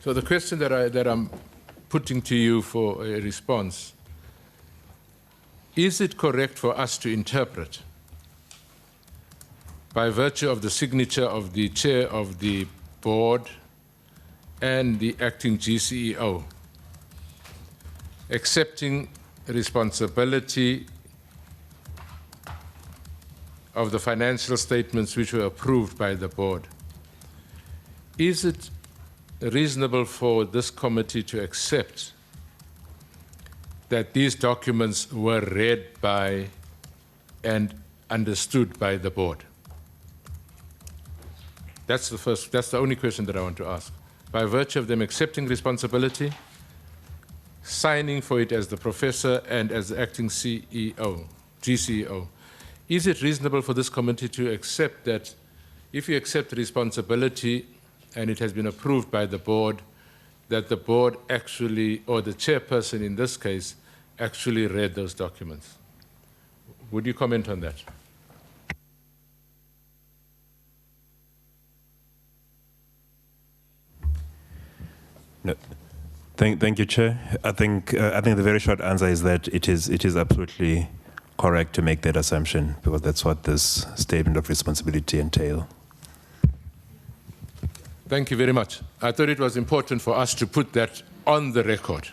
Speaker 1: So the question that I'm putting to you for a response, is it correct for us to interpret, by virtue of the signature of the chair of the board and the acting GCEO, accepting responsibility of the financial statements which were approved by the board, is it reasonable for this committee to accept that these documents were read by and understood by the board? That's the only question that I want to ask. By virtue of them accepting responsibility, signing for it as the professor and as the acting CEO, GCEO, is it reasonable for this committee to accept that if you accept responsibility and it has been approved by the board, that the board actually, or the chairperson in this case, actually read those documents? Would you comment on that?
Speaker 7: No. Thank you, Chair. I think the very short answer is that it is absolutely correct to make that assumption, because that's what this statement of responsibility entails.
Speaker 1: Thank you very much. I thought it was important for us to put that on the record,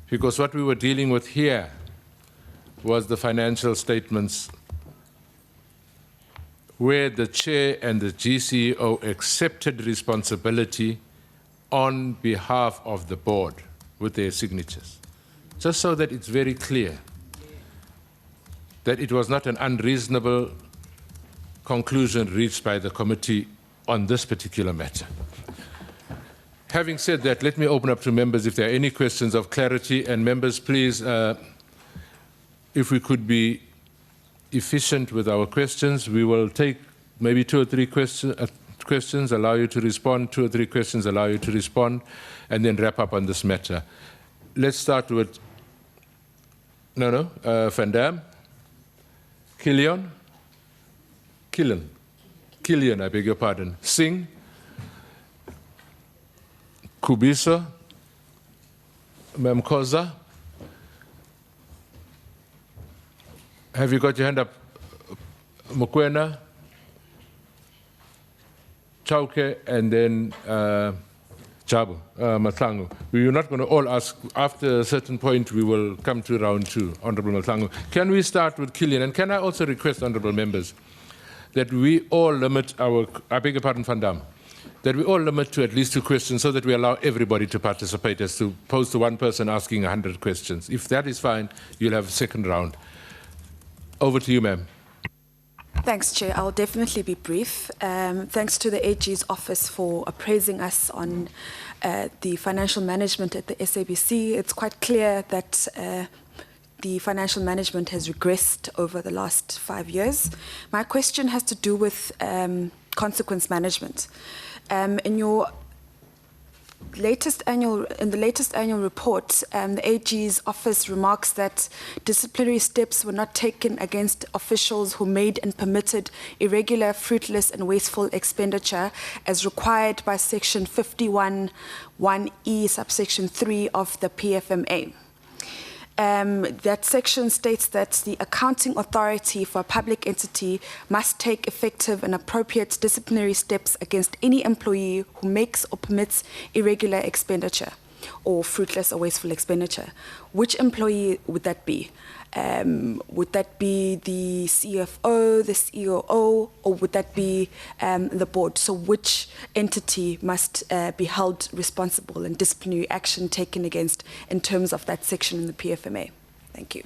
Speaker 1: because what we were dealing with here was the financial statements where the chair and the GCEO accepted responsibility on behalf of the board with their signatures, just so that it's very clear that it was not an unreasonable conclusion reached by the committee on this particular matter. Having said that, let me open up to members if there are any questions of clarity. And members, please, if we could be efficient with our questions, we will take maybe two or three questions, allow you to respond, 2 or 3 questions, allow you to respond, and then wrap up on this matter. Let's start with, Van Dam, Killian, I beg your pardon, Singh, Kubiso, Memkoza. Have you got your hand up? Mokwena, Chauke, and then Jabu, Matlangu. We are not going to all ask. After a certain point, we will come to round 2. Honourable Matlangu. Can we start with Killian? And can I also request, honourable members, that we all limit our, I beg your pardon, Van Dam, that we all limit to at least 2 questions so that we allow everybody to participate, as to opposed to one person asking 100 questions. If that is fine, you'll have a second round. Over to you, ma'am.
Speaker 4: Thanks, Chair. I'll definitely be brief. Thanks to the AG's office for appraising us on the financial management at the SABC. It's quite clear that the financial management has regressed over the last 5 years. My question has to do with consequence management. In the latest annual report, the AG's office remarks that disciplinary steps were not taken against officials who made and permitted irregular, fruitless and wasteful expenditure as required by section 51(1)(e) subsection 3 of the PFMA. That section states that the accounting authority for a public entity must take effective and appropriate disciplinary steps against any employee who makes or permits irregular expenditure or fruitless or wasteful expenditure. Which employee would that be? Would that be the CFO, the COO, or would that be the board? So which entity must be held responsible and disciplinary action taken against in terms of that section in the PFMA? Thank you.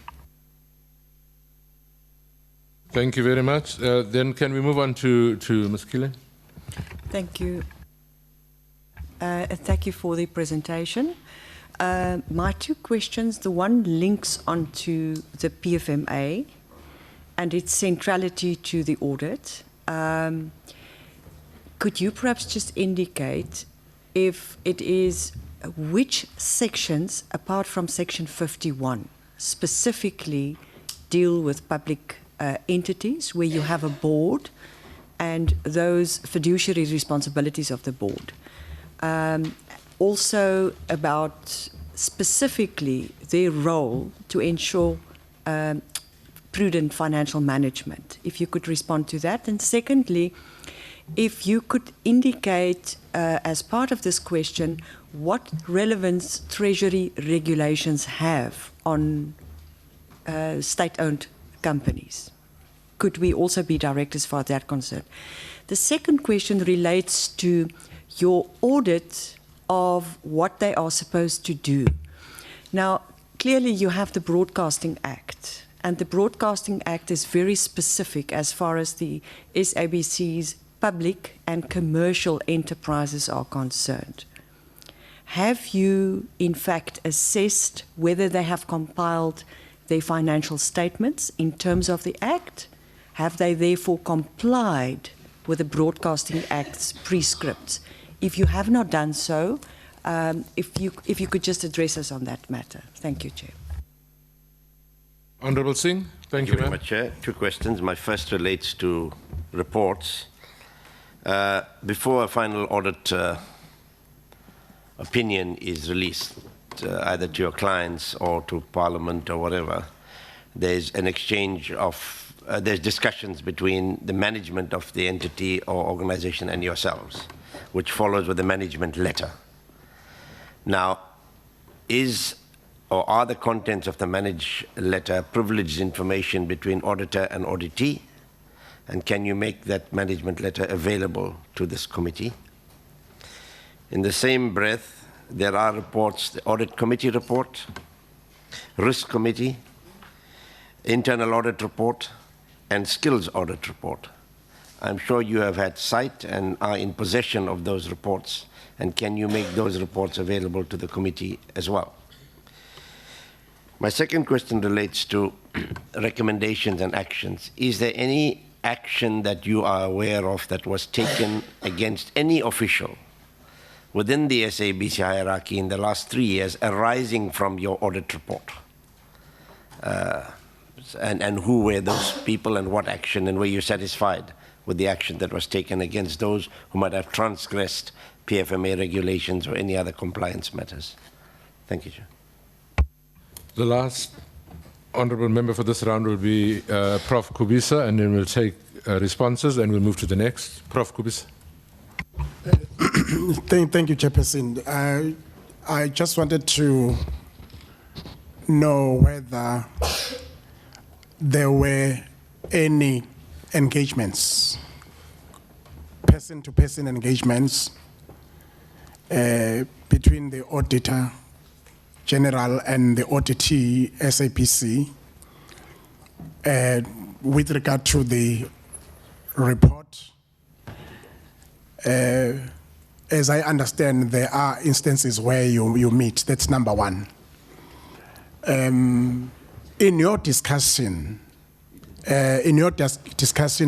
Speaker 1: Thank you very much. Then can we move on to Ms. Killen?
Speaker 10: Thank you. Thank you for the presentation. My 2 questions, the one links onto the PFMA and its centrality to the audit. Could you perhaps just indicate if it is which sections, apart from section 51, specifically deal with public entities where you have a board and those fiduciary responsibilities of the board? Also about specifically their role to ensure prudent financial management. If you could respond to that. And secondly, if you could indicate as part of this question what relevance Treasury regulations have on state-owned companies. Could we also be direct as far as that concerned? The second question relates to your audit of what they are supposed to do. Now, clearly you have the Broadcasting Act, and the Broadcasting Act is very specific as far as the SABC's public and commercial enterprises are concerned. Have you, in fact, assessed whether they have compiled their financial statements in terms of the Act? Have they therefore complied with the Broadcasting Act's prescripts? If you have not done so, if you could just address us on that matter. Thank you, Chair.
Speaker 1: Honourable Singh, thank you
Speaker 3: very much, Chair. 2 questions. My first relates to reports. Before a final audit opinion is released, either to your clients or to Parliament or whatever, there's an exchange of there's discussions between the management of the entity or organization and yourselves, which follows with the management letter. Now, are the contents of the managed letter privileged information between auditor and auditee? And can you make that management letter available to this committee? In the same breath, there are reports, the audit committee report, risk committee, internal audit report, and skills audit report. I'm sure you have had sight and are in possession of those reports. And can you make those reports available to the committee as well? My second question relates to recommendations and actions. Is there any action that you are aware of that was taken against any official within the SABC hierarchy in the last 3 years arising from your audit report? And who were those people and what action, and were you satisfied with the action that was taken against those who might have transgressed PFMA regulations or any other compliance matters? Thank you, Chair.
Speaker 1: The last honourable member for this round will be Prof. Kubisa, and then we'll take responses and we'll move to the next. Prof. Kubisa.
Speaker 11: Thank you, Chairperson. I just wanted to know whether there were any engagements, person-to-person engagements between the Auditor General and the auditee SABC with regard to the report. As I understand, there are instances where you meet. That's number one. In your discussion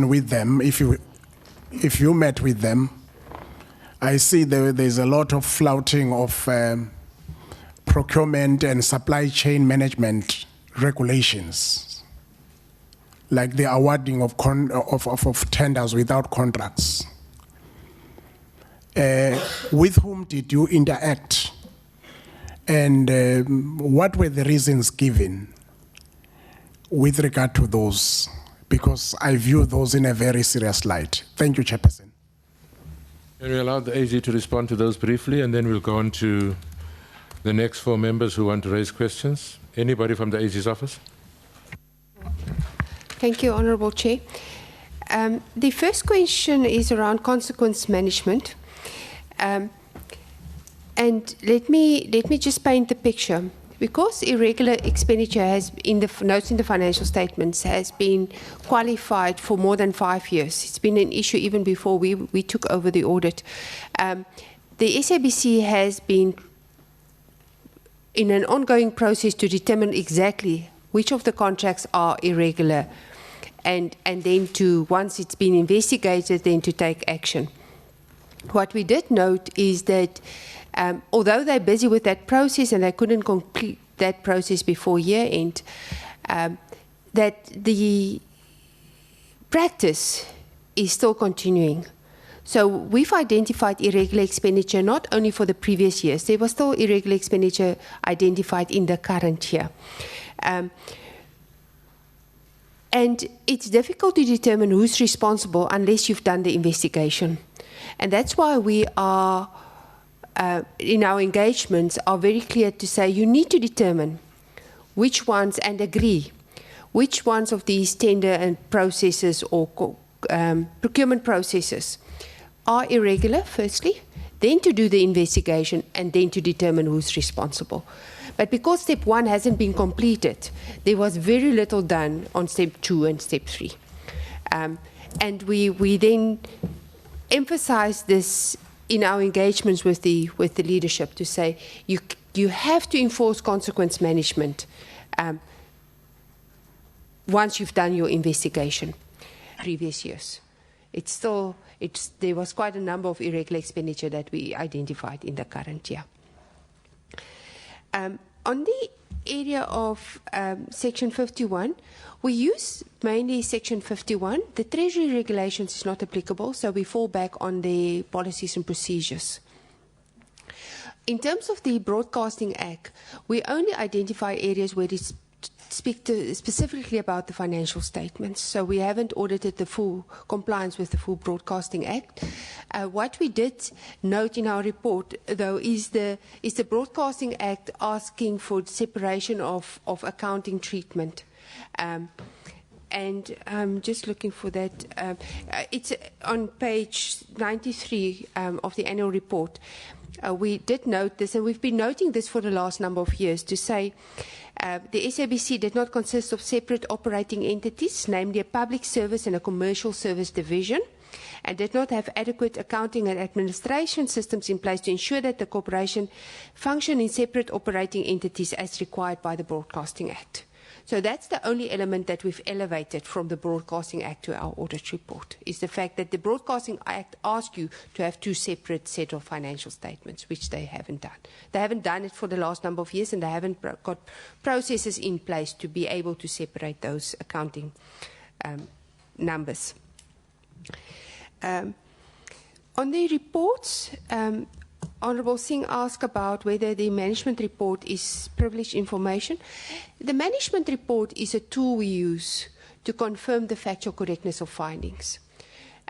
Speaker 11: with them, if you met with them, I see there's a lot of flouting of procurement and supply chain management regulations, like the awarding of tenders without contracts. With whom did you interact? And what were the reasons given with regard to those? Because I view those in a very serious light. Thank you, Chairperson.
Speaker 1: Can we allow the AG to respond to those briefly, and then we'll go on to the next 4 members who want to raise questions. Anybody from the AG's office?
Speaker 8: Thank you, Honourable Chair. The first question is around consequence management. And let me just paint the picture. Because irregular expenditure has, in the notes in the financial statements, has been qualified for more than 5 years. It's been an issue even before we took over the audit. The SABC has been in an ongoing process to determine exactly which of the contracts are irregular, and then to, once it's been investigated, then to take action. What we did note is that although they're busy with that process and they couldn't complete that process before year end, that the practice is still continuing. So we've identified irregular expenditure not only for the previous years, there was still irregular expenditure identified in the current year. And it's difficult to determine who's responsible unless you've done the investigation. And that's why we are, in our engagements, are very clear to say you need to determine which ones and agree which ones of these tender and processes or procurement processes are irregular, firstly, then to do the investigation, and then to determine who's responsible. But because step 1 hasn't been completed, there was very little done on step 2 and step 3. And we then emphasize this in our engagements with the leadership to say you have to enforce consequence management once you've done your investigation. Previous years, there was quite a number of irregular expenditure that we identified in the current year. On the area of Section 51, we use mainly Section 51. The Treasury regulations is not applicable, so we fall back on the policies and procedures. In terms of the Broadcasting Act, we only identify areas where it speaks specifically about the financial statements. So we haven't audited the full compliance with the full Broadcasting Act. What we did note in our report, though, is the Broadcasting Act asking for separation of accounting treatment. And I'm just looking for that. It's on page 93 of the annual report. We did note this, and we've been noting this for the last number of years, to say the SABC did not consist of separate operating entities, namely a public service and a commercial service division, and did not have adequate accounting and administration systems in place to ensure that the corporation functioned in separate operating entities as required by the Broadcasting Act. So that's the only element that we've elevated from the Broadcasting Act to our audit report, is the fact that the Broadcasting Act asks you to have two separate set of financial statements, which they haven't done. They haven't done it for the last number of years, and they haven't got processes in place to be able to separate those accounting numbers. On the reports, Honourable Singh asked about whether the management report is privileged information. The management report is a tool we use to confirm the factual correctness of findings.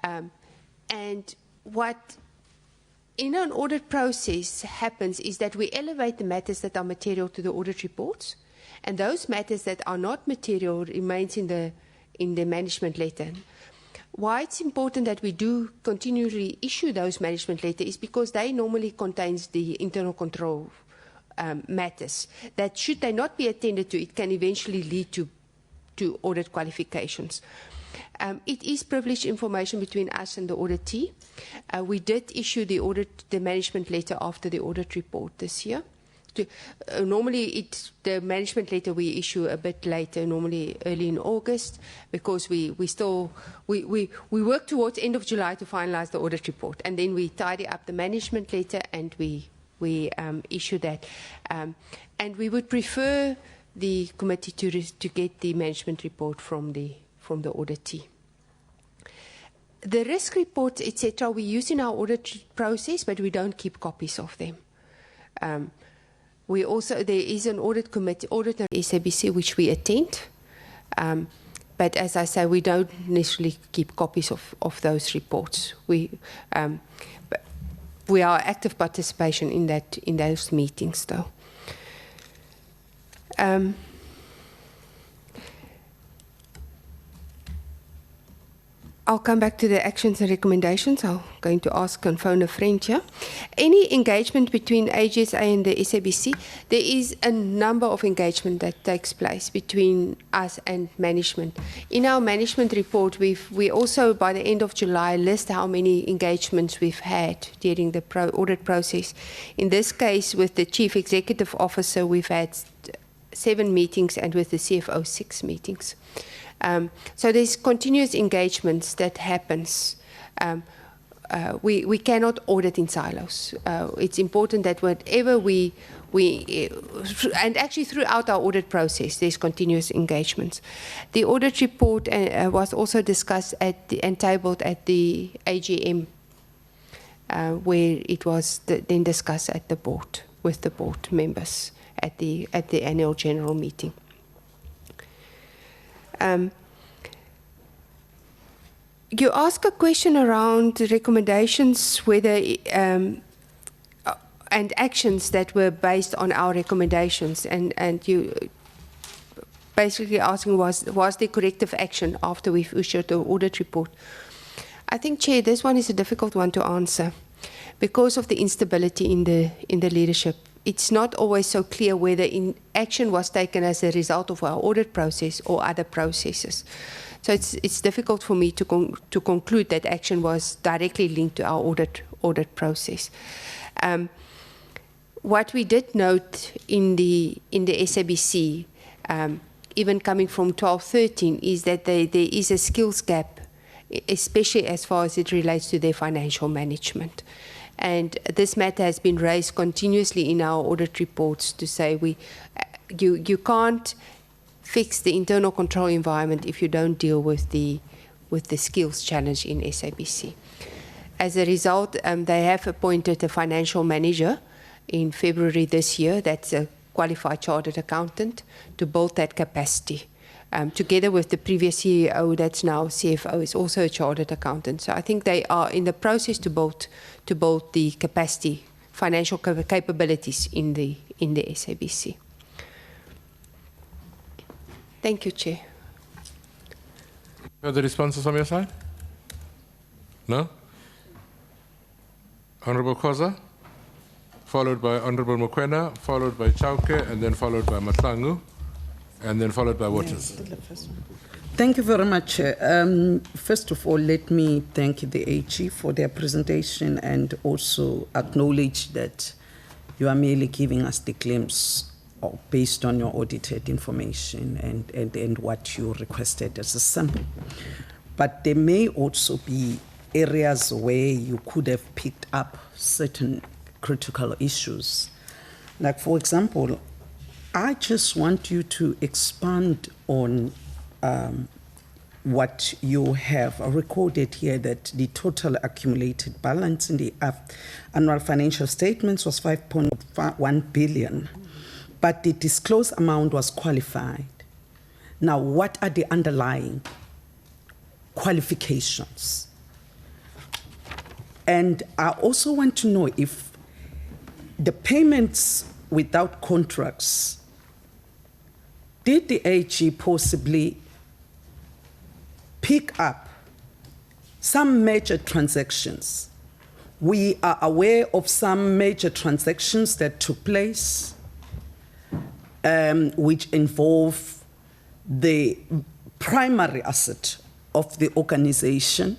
Speaker 8: And what in an audit process happens is that we elevate the matters that are material to the audit reports, and those matters that are not material remains in the management letter. Why it's important that we do continually issue those management letters is because they normally contains the internal control matters that, should they not be attended to, it can eventually lead to audit qualifications. It is privileged information between us and the auditee. We did issue the management letter after the audit report this year. Normally, the management letter we issue a bit later, normally early in August, because we work towards end of July to finalise the audit report, and then we tidy up the management letter and we issue that. And we would prefer the committee to get the management report from the auditee. The risk reports, etc., we use in our audit process, but we don't keep copies of them. There is an audit committee, auditor SABC, which we attend. But as I say, we don't necessarily keep copies of those reports. We are active participation in those meetings, though. I'll come back to the actions and recommendations. I'm going to ask and phone a friend here. Any engagement between AGSA and the SABC? There is a number of engagement that takes place between us and management. In our management report, we also, by the end of July, list how many engagements we've had during the audit process. In this case, with the Chief Executive Officer, we've had 7 meetings, and with the CFO, 6 meetings. So there's continuous engagements that happens. We cannot audit in silos. It's important that whatever and actually throughout our audit process, there's continuous engagements. The audit report was also discussed and tabled at the AGM, where it was then discussed at the board, with the board members at the annual general meeting. You ask a question around recommendations, whether and actions that were based on our recommendations, and you basically asking was there corrective action after we've issued the audit report. I think, Chair, this one is a difficult one to answer because of the instability in the leadership. It's not always so clear whether action was taken as a result of our audit process or other processes. So it's difficult for me to conclude that action was directly linked to our audit process. What we did note in the SABC, even coming from 12-13, is that there is a skills gap, especially as far as it relates to their financial management. And this matter has been raised continuously in our audit reports to say you can't fix the internal control environment if you don't deal with the skills challenge in SABC. As a result, they have appointed a financial manager in February this year. That's a qualified chartered accountant to build that capacity. Together with the previous CEO, that's now CFO, is also a chartered accountant. So I think they are in the process to build the capacity, financial capabilities in the SABC. Thank you, Chair.
Speaker 1: Further responses from your side? No? Honourable Khoza, followed by Honourable Mokoena, followed by Chauke, and then followed by Matlangu, and then followed by Waters.
Speaker 6: Thank you very much. First of all, let me thank the AG for their presentation and also acknowledge that you are merely giving us the glimpse or based on your audited information and what you requested as a sample. But there may also be areas where you could have picked up certain critical issues. Like, for example, I just want you to expand on what you have recorded here, that the total accumulated balance in the annual financial statements was 5.1 billion, but the disclosed amount was qualified. Now, what are the underlying qualifications? And I also want to know if the payments without contracts, did the AG possibly pick up some major transactions? We are aware of some major transactions that took place, which involve the primary asset of the organization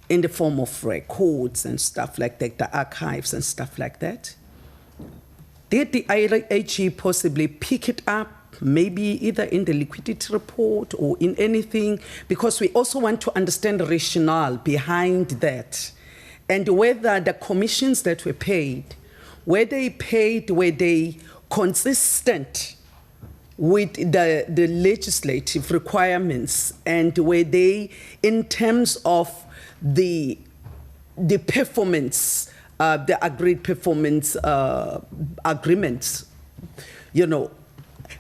Speaker 6: in the form of records and stuff like that, the archives and stuff like that. Did the AG possibly pick it up, maybe either in the liquidity report or in anything? Because we also want to understand the rationale behind that, and whether the commissions that were paid, were they consistent with the legislative requirements, and were they in terms of the performance, the agreed performance agreements. You know,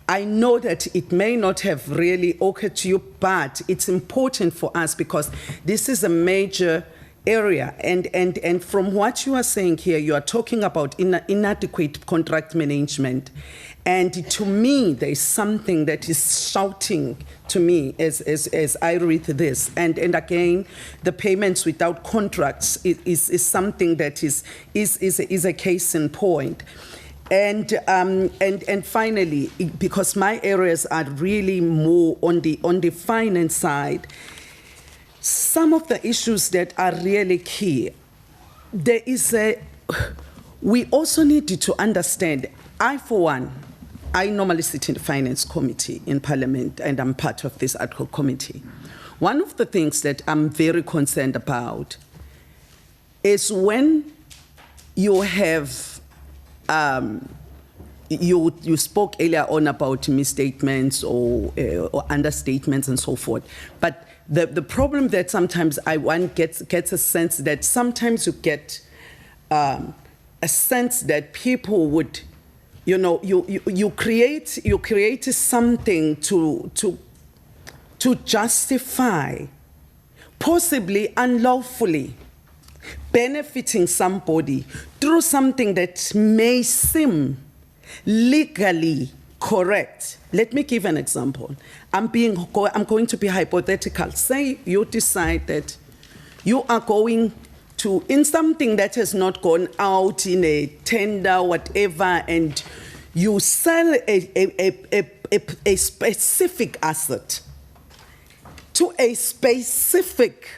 Speaker 6: I know that it may not have really occurred to you, but it's important for us because this is a major area. And from what you are saying here, you are talking about inadequate contract management. And to me, there is something that is shouting to me as I read this. And again, the payments without contracts is something that is a case in point. And finally, because my areas are really more on the finance side, some of the issues that are really key, we also need to understand, for one, I normally sit in the Finance Committee in Parliament, and I'm part of this ad hoc committee. One of the things that I'm very concerned about is when you have, you spoke earlier on about misstatements or understatements and so forth, but the problem that sometimes one gets a sense that sometimes you get a sense that people would, you know, you create something to justify, possibly unlawfully, benefiting somebody through something that may seem legally correct. Let me give an example. I'm going to be hypothetical. Say you decide that you are going to, in something that has not gone out in a tender, whatever, and you sell a specific asset to a specific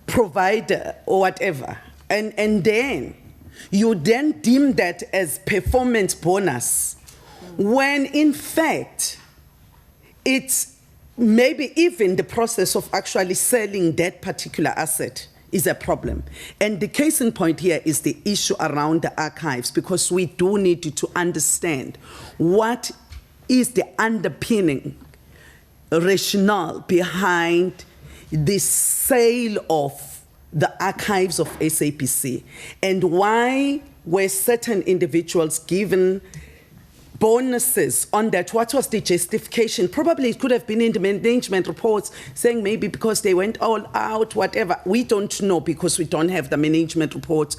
Speaker 6: provider or whatever, and then you then deem that as performance bonus, when in fact it's maybe even the process of actually selling that particular asset is a problem. And the case in point here is the issue around the archives, because we do need to understand what is the underpinning rationale behind the sale of the archives of SABC, and why were certain individuals given bonuses on that? What was the justification? Probably it could have been in the management reports saying maybe because they went all out, whatever. We don't know because we don't have the management reports.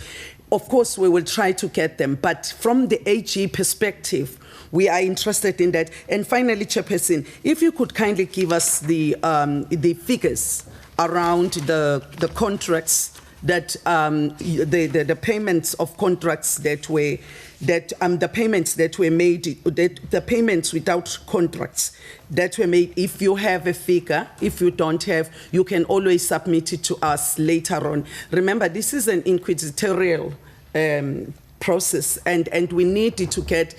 Speaker 6: Of course, we will try to get them, but from the AG perspective, we are interested in that. And finally, Chairperson, if you could kindly give us the figures around the contracts that the payments of contracts that were the payments that were made, the payments without contracts that were made. If you have a figure, if you don't have, you can always submit it to us later on. Remember, this is an inquisitorial process, and we need to get,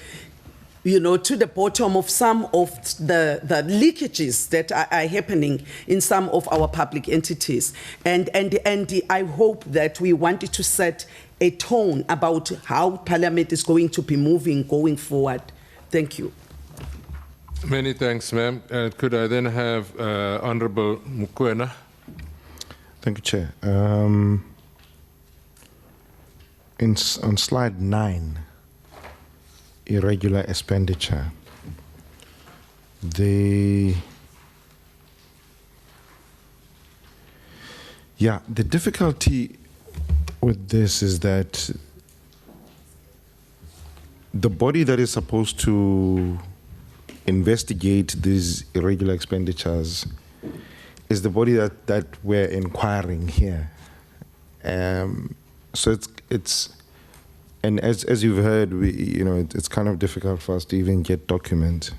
Speaker 6: you know, to the bottom of some of the leakages that are happening in some of our public entities. And I hope that we wanted to set a tone about how Parliament is going to be moving going forward. Thank you.
Speaker 1: Many thanks, ma'am. Could I then have Honorable Mukwena?
Speaker 5: Thank you, Chair. On slide 9, irregular expenditure, the difficulty with this is that the body that is supposed to investigate these irregular expenditures is the body that we're inquiring here. So it's and as you've heard, it's kind of difficult for us to even get documents.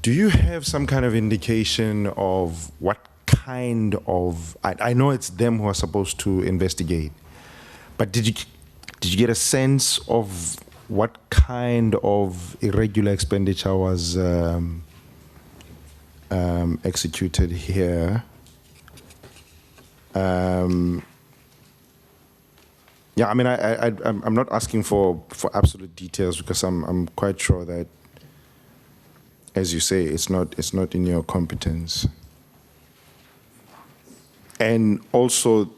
Speaker 5: Do you have some kind of indication of what kind of, I know it's them who are supposed to investigate, but did you get a sense of what kind of irregular expenditure was executed here? Yeah, I mean, I'm not asking for absolute details because I'm quite sure that, as you say, it's not in your competence. And also,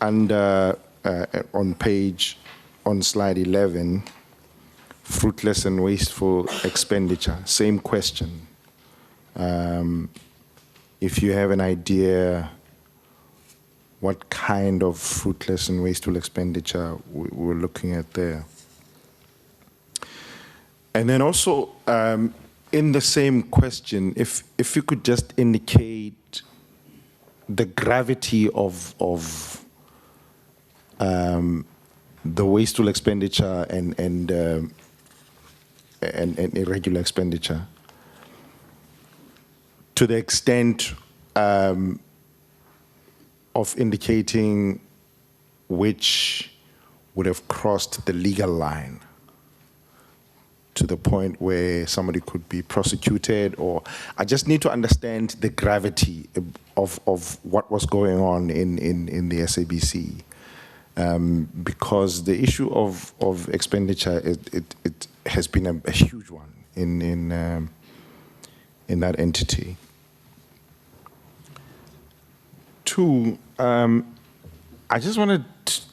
Speaker 5: under on slide 11, fruitless and wasteful expenditure, same question. If you have an idea what kind of fruitless and wasteful expenditure we're looking at there. And then also, in the same question, if you could just indicate the gravity of the wasteful expenditure and irregular expenditure, to the extent of indicating which would have crossed the legal line to the point where somebody could be prosecuted, or I just need to understand the gravity of what was going on in the SABC. Because the issue of expenditure, it has been a huge one in that entity. Two, I just wanted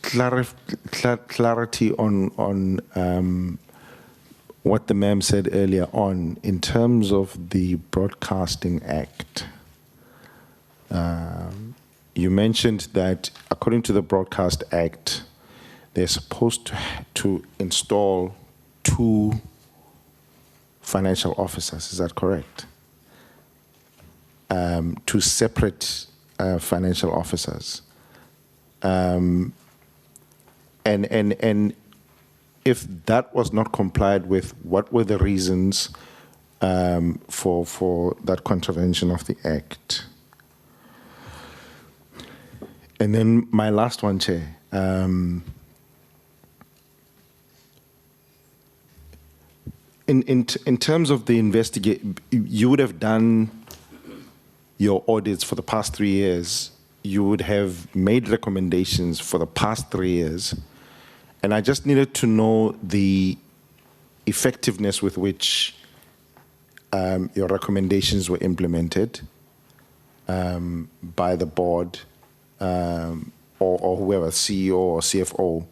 Speaker 5: clarity on what the ma'am said earlier on in terms of the Broadcasting Act. You mentioned that according to the Broadcast Act, they're supposed to install 2 financial officers. Is that correct? 2 separate financial officers. And if that was not complied with, what were the reasons for that contravention of the Act? And then my last one, Chair. In terms of the investigation, you would have done your audits for the past 3 years. You would have made recommendations for the past 3 years. And I just needed to know the effectiveness with which your recommendations were implemented by the board or whoever, CEO or CFO,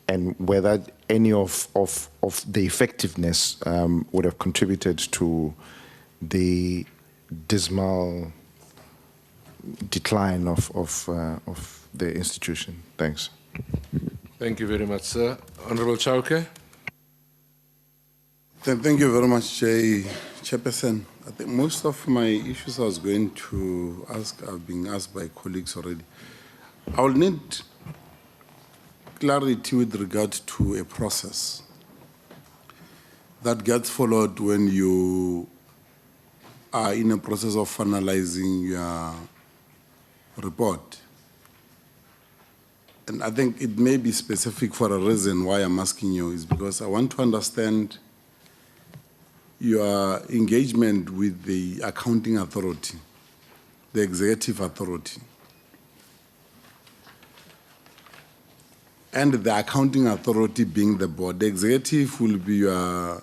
Speaker 5: and whether any of the effectiveness would have contributed to the dismal decline of the institution. Thanks.
Speaker 1: Thank you very much, sir. Honorable Chauke.
Speaker 12: Thank you very much, Chairperson. I think most of my issues I was going to ask have been asked by colleagues already. I will need clarity with regard to a process that gets followed when you are in a process of finalizing your report. and I think it may be specific for a reason why I'm asking you, is because I want to understand your engagement with the accounting authority, the executive authority. And the accounting authority being the board. The executive will be your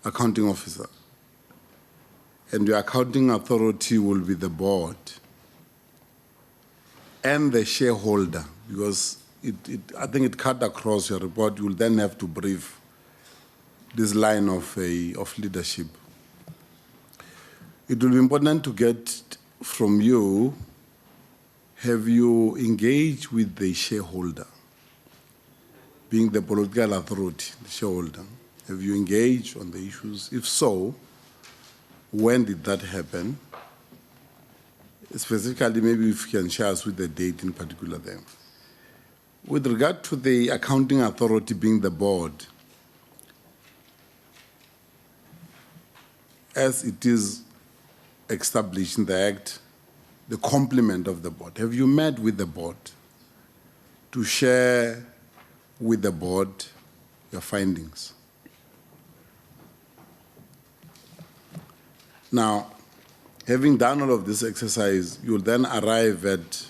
Speaker 12: accounting officer. And your accounting authority will be the board. And the shareholder, because I think it cut across your report. You will then have to brief this line of leadership. It will be important to get from you, have you engaged with the shareholder, being the political authority, the shareholder? Have you engaged on the issues? If so, when did that happen? Specifically, maybe if you can share us with the date in particular there. With regard to the accounting authority being the board, as it is established in the Act, the complement of the board. Have you met with the board to share with the board your findings? Now, having done all of this exercise, you'll then arrive at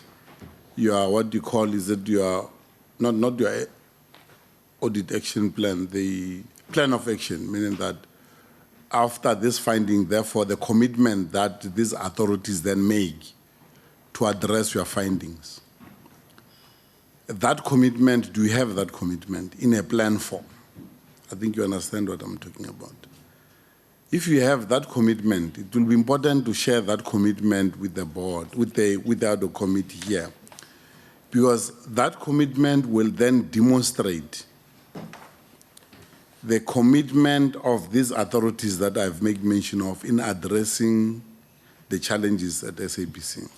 Speaker 12: your, what you call, is it your, not your audit action plan, the plan of action, meaning that after this finding, therefore, the commitment that these authorities then make to address your findings. That commitment, do you have that commitment in a plan form? I think you understand what I'm talking about. If you have that commitment, it will be important to share that commitment with the board, with the other committee here, because that commitment will then demonstrate the commitment of these authorities that I've made mention of in addressing the challenges at SABC.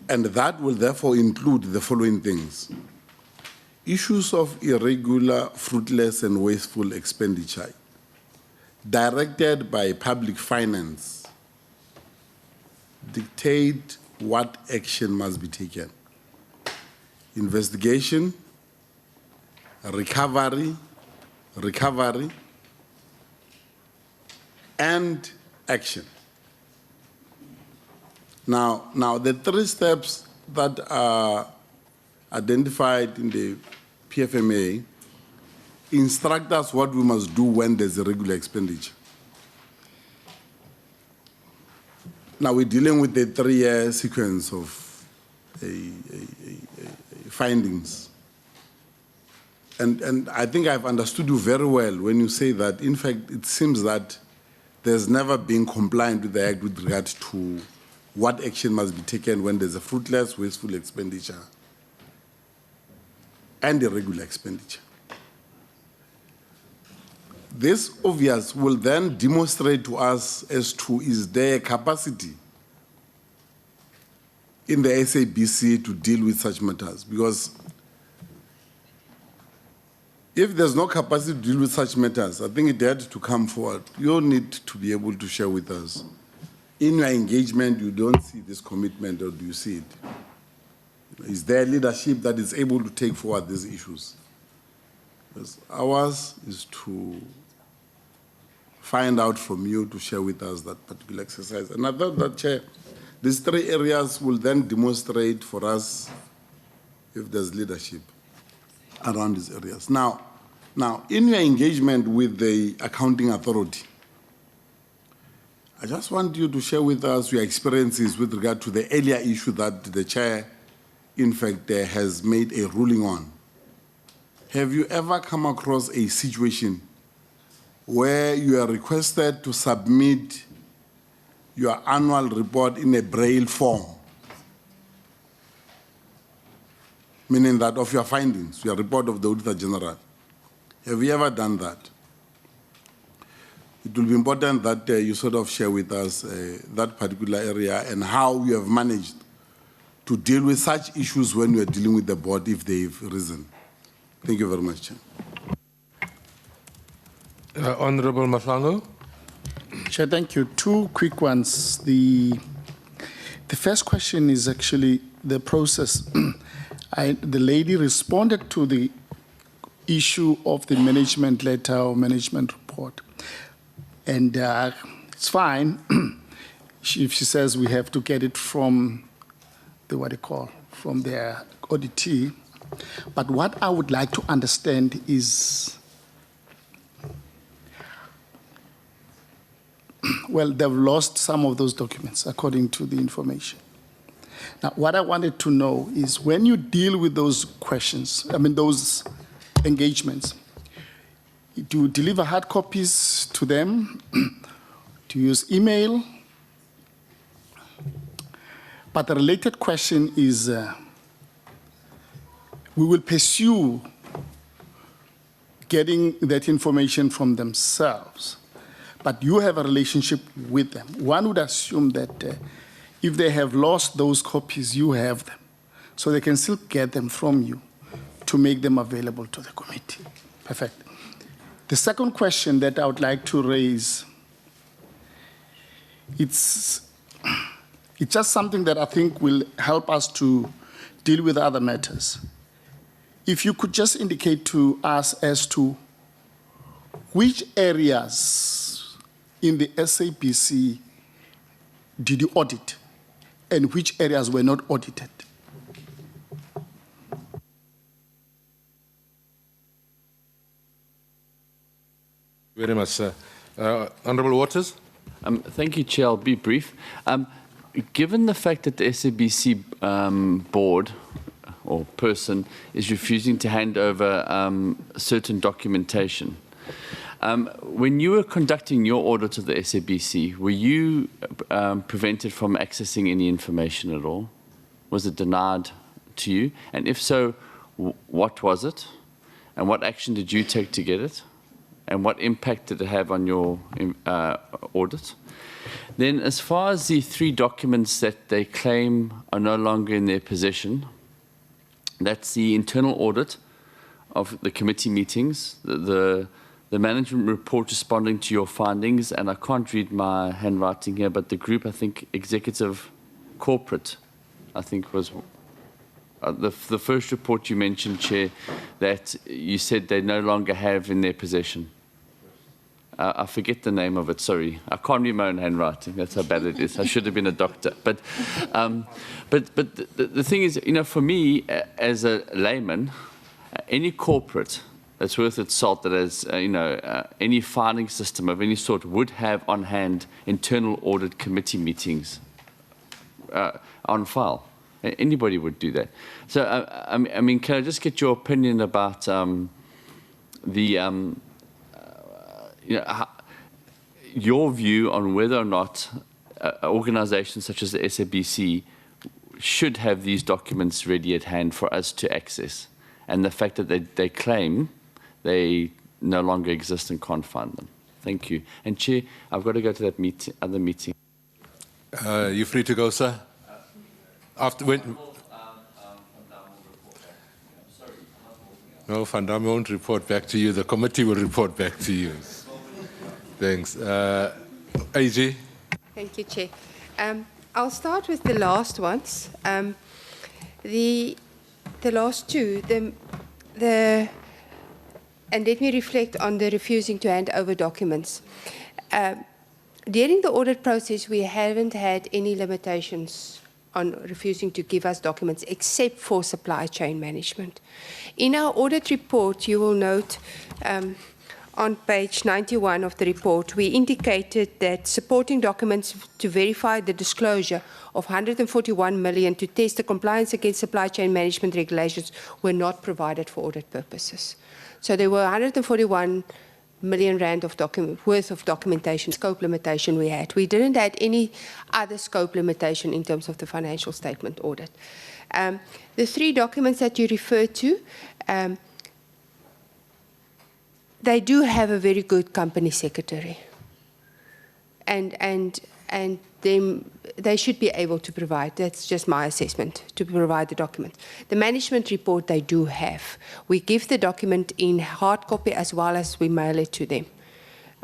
Speaker 12: And that will therefore include the following things: issues of irregular, fruitless, and wasteful expenditure directed by public finance dictate what action must be taken. Investigation, recovery, and action. Now, the three steps that are identified in the PFMA instruct us what we must do when there's irregular expenditure. Now, we're dealing with the 3-year sequence of findings. And I think I've understood you very well when you say that, in fact, it seems that there's never been compliant with the Act with regard to what action must be taken when there's a fruitless, wasteful expenditure and irregular expenditure. This obvious will then demonstrate to us as to is there capacity in the SABC to deal with such matters, because if there's no capacity to deal with such matters, I think it had to come forward. You need to be able to share with us. In your engagement, you don't see this commitment, or do you see it? Is there leadership that is able to take forward these issues? Because ours is to find out from you to share with us that particular exercise. And I thought that, Chair, these 3 areas will then demonstrate for us if there's leadership around these areas. Now, in your engagement with the accounting authority, I just want you to share with us your experiences with regard to the earlier issue that the Chair, in fact, has made a ruling on. Have you ever come across a situation where you are requested to submit your annual report in a Braille form, meaning that of your findings, your report of the Auditor General? Have you ever done that? It will be important that you sort of share with us that particular area and how you have managed to deal with such issues when you are dealing with the board if they've risen. Thank you very much, Chair.
Speaker 1: Honorable Maflango.
Speaker 13: Chair, thank you. 2 quick ones. The first question is actually the process, the lady responded to the issue of the management letter or management report. And it's fine if she says we have to get it from the, from their auditee. But what I would like to understand is, well, they've lost some of those documents according to the information. Now, what I wanted to know is when you deal with those questions, those engagements, do you deliver hard copies to them? Do you use email? But the related question is, we will pursue getting that information from themselves, but you have a relationship with them. One would assume that if they have lost those copies, you have them, so they can still get them from you to make them available to the committee. Perfect. The second question that I would like to raise, it's just something that I think will help us to deal with other matters. If you could just indicate to us as to which areas in the SABC did you audit and which areas were not audited?
Speaker 1: Very much, sir. Honourable Waters?
Speaker 14: Thank you, Chair. I'll be brief. Given the fact that the SABC board or person is refusing to hand over certain documentation, when you were conducting your audit of the SABC, were you prevented from accessing any information at all? Was it denied to you? And if so, what was it? And what action did you take to get it? And what impact did it have on your audit? Then, as far as the 3 documents that they claim are no longer in their possession, that's the internal audit of the committee meetings, the management report responding to your findings, and I can't read my handwriting here, but the group, I think, executive corporate, I think was the first report you mentioned, Chair, that you said they no longer have in their possession. I forget the name of it, sorry. I can't read my own handwriting. That's how bad it is. I should have been a doctor. But the thing is, for me, as a layman, any corporate that's worth its salt that has, any filing system of any sort would have on hand internal audit committee meetings on file. Anybody would do that. So, can I just get your opinion about your view on whether or not organizations such as the SABC should have these documents ready at hand for us to access, and the fact that they claim they no longer exist and can't find them. Thank you. And Chair, I've got to go to that other meeting.
Speaker 1: You're free to go, sir. After when? No, Van Damme won't report back to you. The committee will report back to you. Thanks. AG?
Speaker 8: Thank you, Chair. I'll start with the last ones. The last 2, and let me reflect on the refusing to hand over documents. During the audit process, we haven't had any limitations on refusing to give us documents except for supply chain management. In our audit report, you will note on page 91 of the report, we indicated that supporting documents to verify the disclosure of 141 million to test the compliance against supply chain management regulations were not provided for audit purposes. So there were 141 million rand of worth of documentation, scope limitation we had. We didn't add any other scope limitation in terms of the financial statement audit. The 3 documents that you refer to, they do have a very good company secretary, and they should be able to provide. That's just my assessment, to provide the document. The management report they do have. We give the document in hard copy as well as we mail it to them.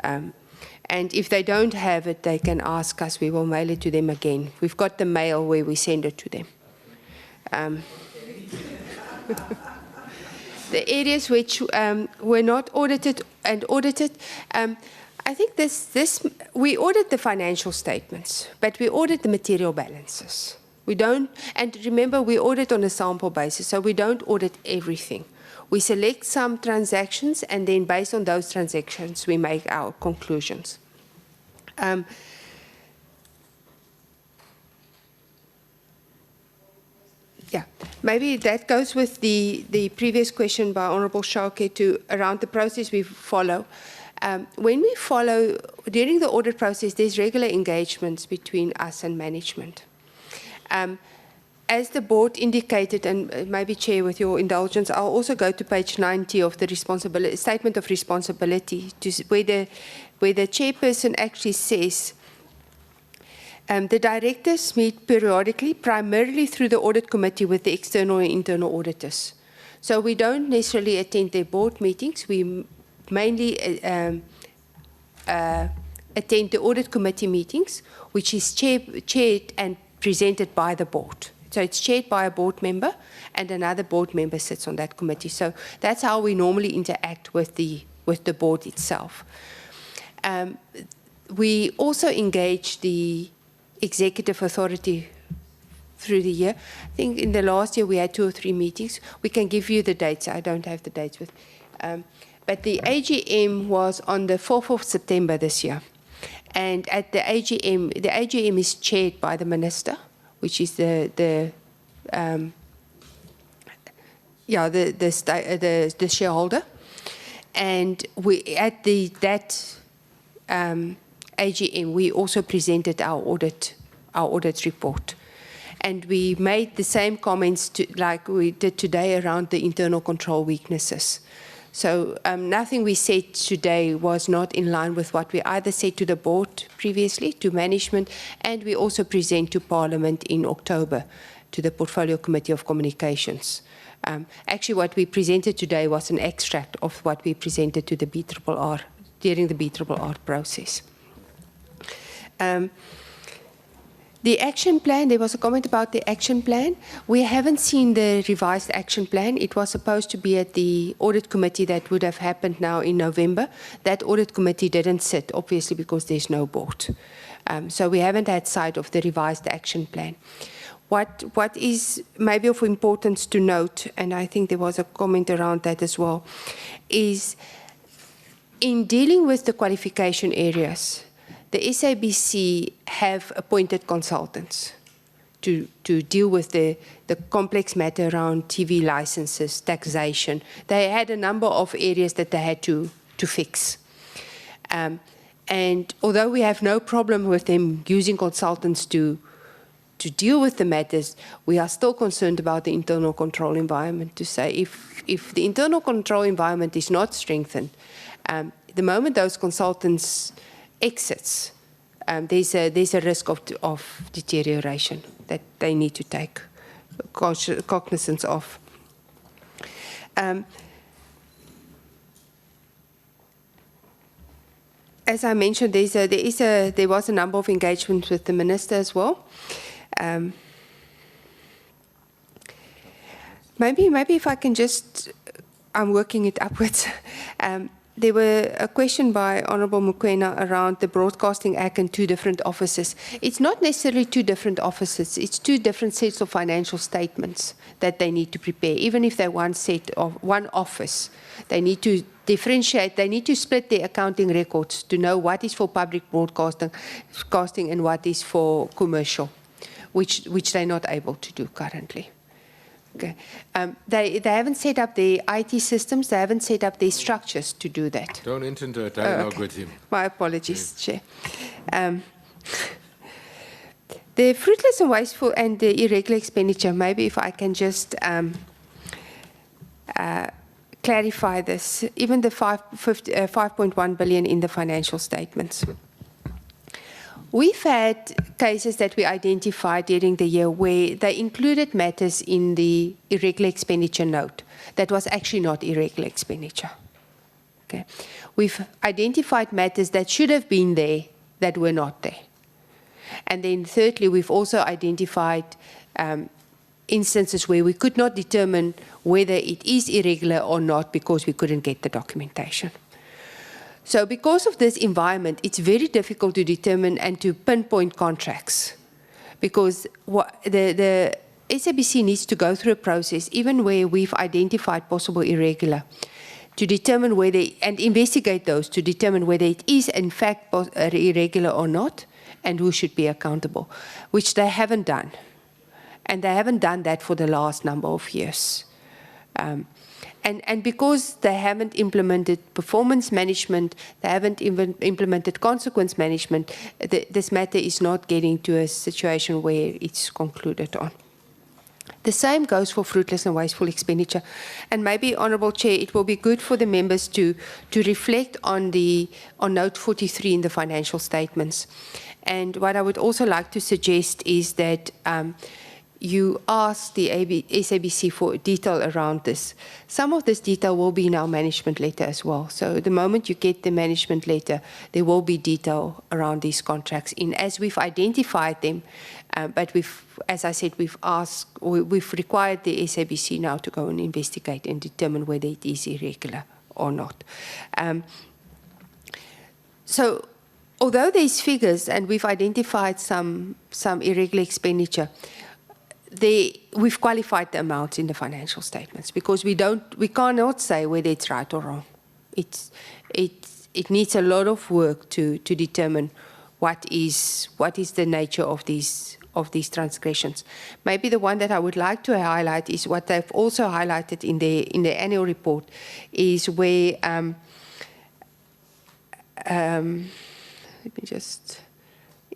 Speaker 8: And if they don't have it, they can ask us. We will mail it to them again. We've got the mail where we send it to them. The areas which were not audited and audited, I think we audit the financial statements, but we audit the material balances. We don't, and remember, we audit on a sample basis, so we don't audit everything. We select some transactions, and then based on those transactions, we make our conclusions. Yeah, maybe that goes with the previous question by Honourable Shauke to around the process we follow. When we follow, during the audit process, there's regular engagements between us and management. As the board indicated, and maybe Chair, with your indulgence, I'll also go to page 90 of the statement of responsibility, where the chairperson actually says, the directors meet periodically, primarily through the audit committee with the external and internal auditors. So we don't necessarily attend their board meetings. We mainly attend the audit committee meetings, which is chaired and presented by the board. So it's chaired by a board member, and another board member sits on that committee. So that's how we normally interact with the board itself. We also engage the executive authority through the year. I think in the last year we had 2 or 3 meetings. We can give you the dates. I don't have the dates with. But the AGM was on the 4th of September this year. And at the AGM is chaired by the minister, which is the shareholder. And we at that AGM, we also presented our audit report. And we made the same comments like we did today around the internal control weaknesses. So nothing we said today was not in line with what we either said to the board previously, to management, and we also present to Parliament in October to the Portfolio Committee of Communications. Actually, what we presented today was an extract of what we presented to the BRRR during the BRRR process. The action plan, there was a comment about the action plan. We haven't seen the revised action plan. It was supposed to be at the audit committee that would have happened now in November. That audit committee didn't sit, obviously, because there's no board. So we haven't had sight of the revised action plan. What is maybe of importance to note, and I think there was a comment around that as well, is in dealing with the qualification areas, the SABC have appointed consultants to deal with the complex matter around TV licenses, taxation. They had a number of areas that they had to fix. And although we have no problem with them using consultants to deal with the matters, we are still concerned about the internal control environment, to say if the internal control environment is not strengthened, the moment those consultants exits, there's a risk of deterioration that they need to take cognizance of. As I mentioned, there was a number of engagements with the minister as well. Maybe if I can just, I'm working it upwards. There were a question by Honourable Mokoena around the Broadcasting Act and 2 different offices. It's not necessarily 2 different offices. It's 2 different sets of financial statements that they need to prepare. Even if they're one office, they need to differentiate. They need to split their accounting records to know what is for public broadcasting and what is for commercial, which they're not able to do currently. Okay. They haven't set up their IT systems. They haven't set up their structures to do that.
Speaker 1: Don't enter into a dialogue with him.
Speaker 8: My apologies, Chair. The fruitless and wasteful and the irregular expenditure, maybe if I can just clarify this, even the 5.1 billion in the financial statements. We've had cases that we identified during the year where they included matters in the irregular expenditure note that was actually not irregular expenditure. Okay. We've identified matters that should have been there that were not there. And then thirdly, we've also identified instances where we could not determine whether it is irregular or not because we couldn't get the documentation. So because of this environment, it's very difficult to determine and to pinpoint contracts, because the SABC needs to go through a process, even where we've identified possible irregular, to determine whether, and investigate those to determine whether it is in fact irregular or not, and who should be accountable, which they haven't done. And they haven't done that for the last number of years. And because they haven't implemented performance management, they haven't even implemented consequence management, this matter is not getting to a situation where it's concluded on. The same goes for fruitless and wasteful expenditure. And maybe, Honourable Chair, it will be good for the members to reflect on note 43 in the financial statements. And what I would also like to suggest is that you ask the SABC for detail around this. Some of this detail will be in our management letter as well. So the moment you get the management letter, there will be detail around these contracts as we've identified them. But as I said, we've required the SABC now to go and investigate and determine whether it is irregular or not. So although there's figures and we've identified some irregular expenditure, we've qualified the amounts in the financial statements, because we cannot say whether it's right or wrong. It needs a lot of work to determine what is the nature of these transgressions. Maybe the one that I would like to highlight is what they've also highlighted in the annual report, is where let me just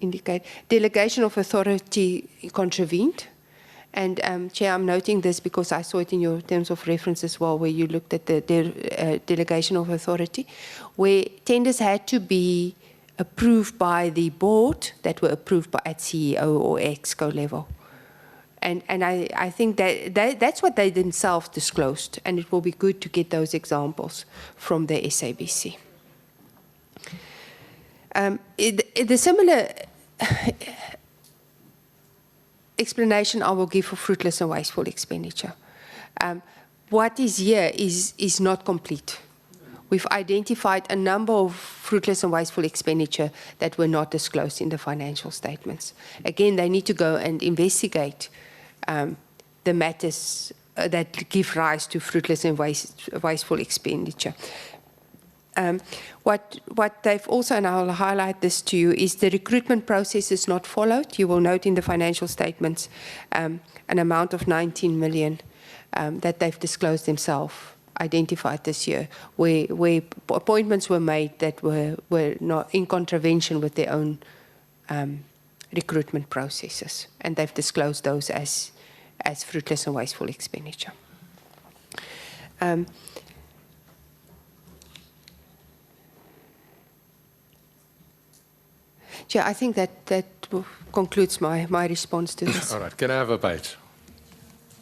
Speaker 8: indicate, delegation of authority contravened. And Chair, I'm noting this because I saw it in your terms of reference as well, where you looked at the delegation of authority, where tenders had to be approved by the board that were approved at CEO or ExCo level. And I think that's what they themselves disclosed, and it will be good to get those examples from the SABC. The similar explanation I will give for fruitless and wasteful expenditure. What is here is not complete. We've identified a number of fruitless and wasteful expenditure that were not disclosed in the financial statements. Again, they need to go and investigate the matters that give rise to fruitless and wasteful expenditure. What they've also, and I'll highlight this to you, is the recruitment process is not followed. You will note in the financial statements an amount of 19 million that they've disclosed themselves, identified this year, where appointments were made that were not in contravention with their own recruitment processes, and they've disclosed those as fruitless and wasteful expenditure. Chair, I think that concludes my response to this.
Speaker 1: All right. Can I have a bite?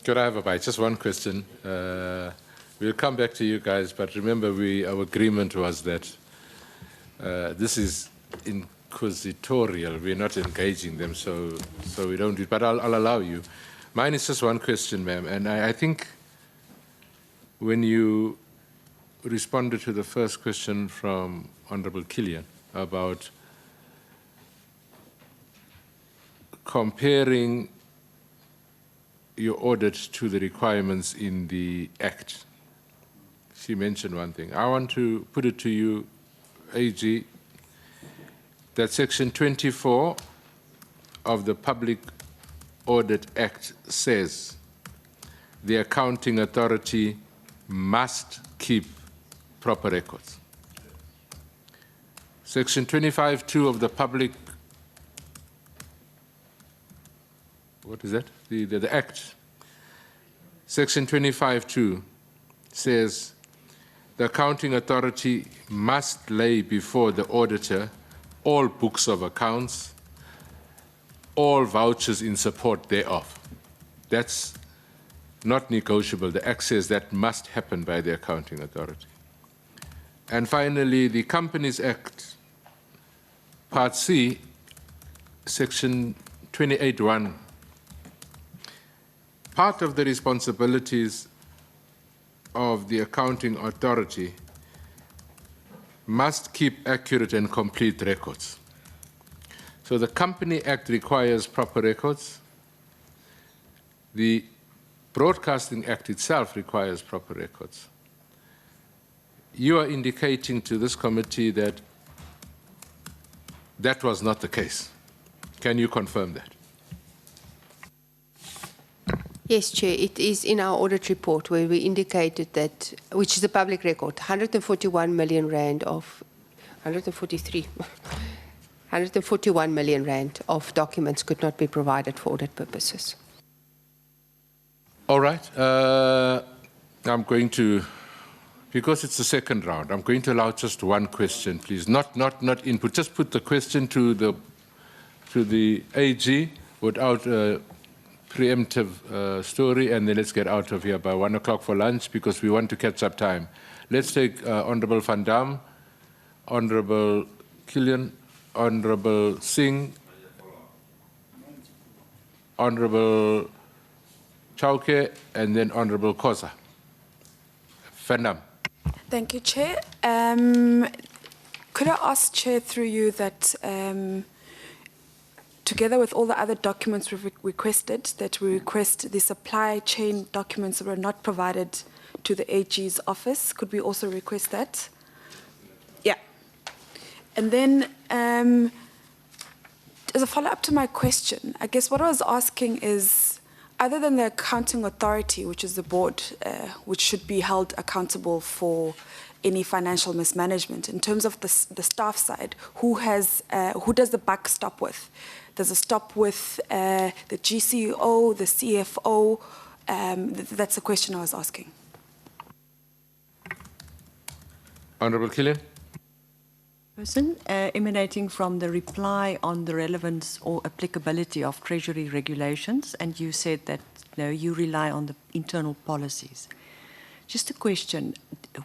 Speaker 1: Could I have a bite? Just one question. We'll come back to you guys, but remember our agreement was that this is inquisitorial. We're not engaging them, so we don't do it. But I'll allow you. Mine is just one question, ma'am, and I think when you responded to the first question from Honourable Killian about comparing your audit to the requirements in the Act. She mentioned one thing. I want to put it to you, AG, that Section 24 of the Public Audit Act says the accounting authority must keep proper records. Section 25(2) of the Public What is that? The Act. Section 25(2) says the accounting authority must lay before the auditor all books of accounts, all vouchers in support thereof. That's not negotiable. The Act says that must happen by the accounting authority. And finally, the Companies Act, Part C, Section 28(1), part of the responsibilities of the accounting authority must keep accurate and complete records. So the Company Act requires proper records. The Broadcasting Act itself requires proper records. You are indicating to this committee that that was not the case. Can you confirm that?
Speaker 8: Yes, Chair, it is in our audit report where we indicated that, which is a public record, 141 million rand of, 141 million rand of documents could not be provided for audit purposes.
Speaker 1: All right. I'm going to, because it's the second round, I'm going to allow just one question, please. Not input. Just put the question to the AG without a preemptive story, and then let's get out of here by 1 o'clock for lunch because we want to catch up time. Let's take Honorable Van Dam, Honorable Killian, Honorable Singh, Honorable Chauke, and then Honorable Khoza. Van Dam.
Speaker 4: Thank you, Chair. Could I ask, Chair, through you that together with all the other documents we've requested, that we request the supply chain documents that were not provided to the AG's office? Could we also request that? Yeah. And then as a follow-up to my question, I guess what I was asking is, other than the accounting authority, which is the board, which should be held accountable for any financial mismanagement, in terms of the staff side, who does the buck stop with? Does it stop with the GCO, the CFO? That's the question I was asking.
Speaker 1: Honorable Killian.
Speaker 10: Person emanating from the reply on the relevance or applicability of Treasury regulations, and you said that you rely on the internal policies. Just a question,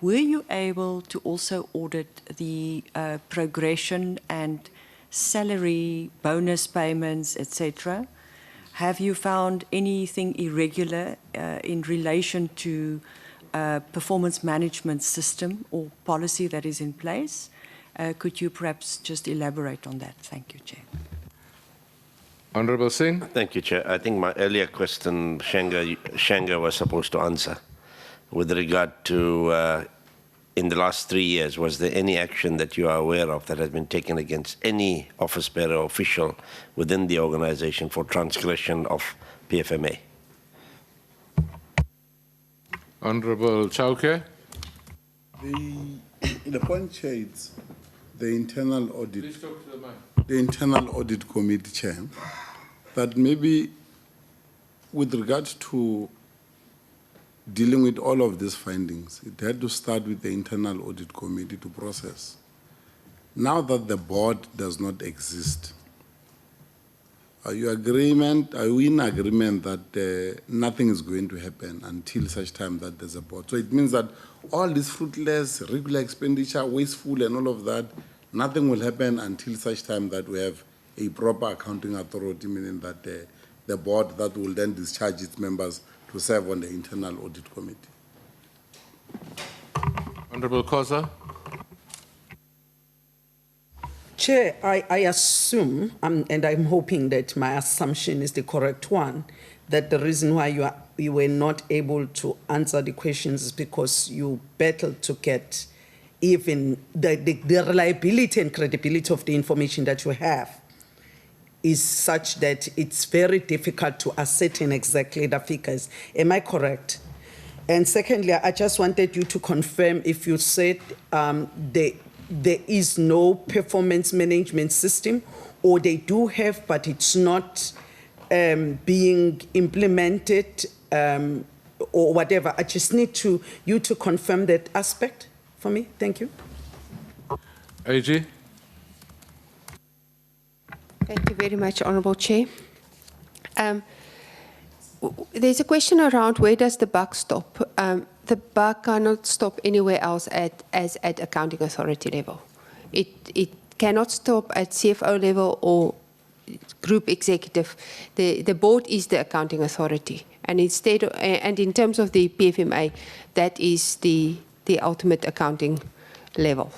Speaker 10: were you able to also audit the progression and salary, bonus payments, etc.? Have you found anything irregular in relation to performance management system or policy that is in place? Could you perhaps just elaborate on that? Thank you, Chair.
Speaker 1: Honorable Singh.
Speaker 3: Thank you, Chair. I think my earlier question, Shanga was supposed to answer with regard to, in the last 3 years, was there any action that you are aware of that has been taken against any office bearer or official within the organization for transgression of PFMA?
Speaker 1: Honorable Chauke.
Speaker 12: The point, Chair, it's the internal audit. Please talk to the mic. The internal audit committee, Chair, that maybe with regard to dealing with all of these findings, it had to start with the internal audit committee to process. Now that the board does not exist, are we in agreement that nothing is going to happen until such time that there's a board? So it means that all this fruitless, regular expenditure, wasteful and all of that, nothing will happen until such time that we have a proper accounting authority, meaning that the board that will then discharge its members to serve on the internal audit committee.
Speaker 1: Honorable Khoza.
Speaker 6: Chair, I assume, and I'm hoping that my assumption is the correct one, that the reason why you were not able to answer the questions is because you battled to get even the reliability and credibility of the information that you have is such that it's very difficult to ascertain exactly the figures. Am I correct? And secondly, I just wanted you to confirm if you said there is no performance management system, or they do have, but it's not being implemented or whatever. I just need you to confirm that aspect for me. Thank you.
Speaker 1: AG.
Speaker 8: Thank you very much, Honourable Chair. There's a question around where does the buck stop? The buck cannot stop anywhere else as at accounting authority level. It cannot stop at CFO level or group executive. The board is the accounting authority, And in terms of the PFMA, that is the ultimate accounting level.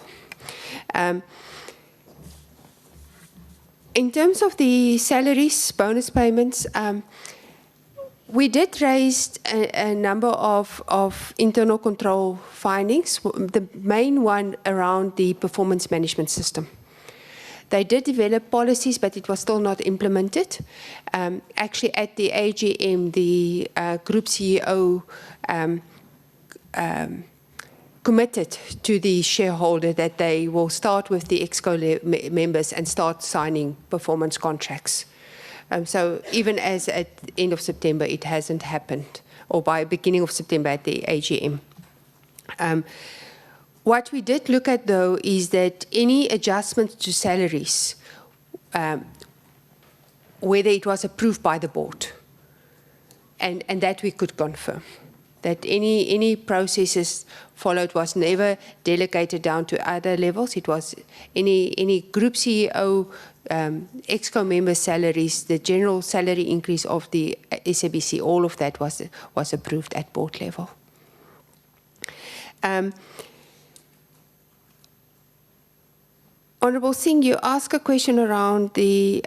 Speaker 8: In terms of the salaries, bonus payments, we did raise a number of internal control findings, the main one around the performance management system. They did develop policies, but it was still not implemented. Actually, at the AGM, the group CEO committed to the shareholder that they will start with the ExCo members and start signing performance contracts. So even as at the end of September, it hasn't happened, or by beginning of September at the AGM. What we did look at, though, is that any adjustments to salaries, whether it was approved by the board, and that we could confirm, that any processes followed was never delegated down to other levels. It was any group CEO, ExCo member salaries, the general salary increase of the SABC, all of that was approved at board level. Honourable Singh, you asked a question around the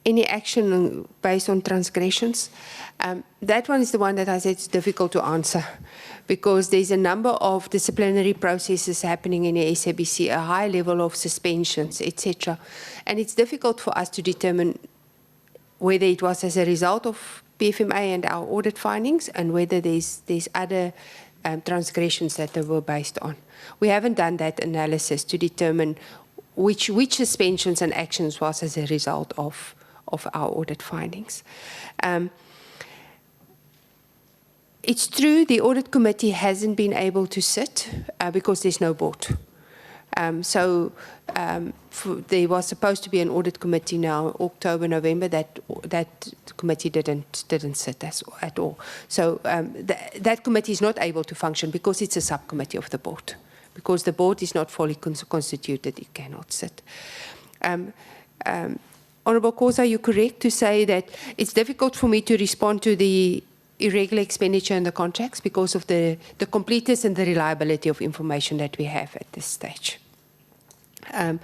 Speaker 8: any action based on transgressions. That one is the one that I said it's difficult to answer, because there's a number of disciplinary processes happening in the SABC, a high level of suspensions, etc. And it's difficult for us to determine whether it was as a result of PFMA and our audit findings, and whether there's other transgressions that they were based on. We haven't done that analysis to determine which suspensions and actions was as a result of our audit findings. It's true the audit committee hasn't been able to sit because there's no board. There was supposed to be an audit committee now, October, November. That committee didn't sit at all. So that committee is not able to function because it's a subcommittee of the board. Because the board is not fully constituted, it cannot sit. Honourable Khoza, you're correct to say that it's difficult for me to respond to the irregular expenditure in the contracts because of the completeness and the reliability of information that we have at this stage. And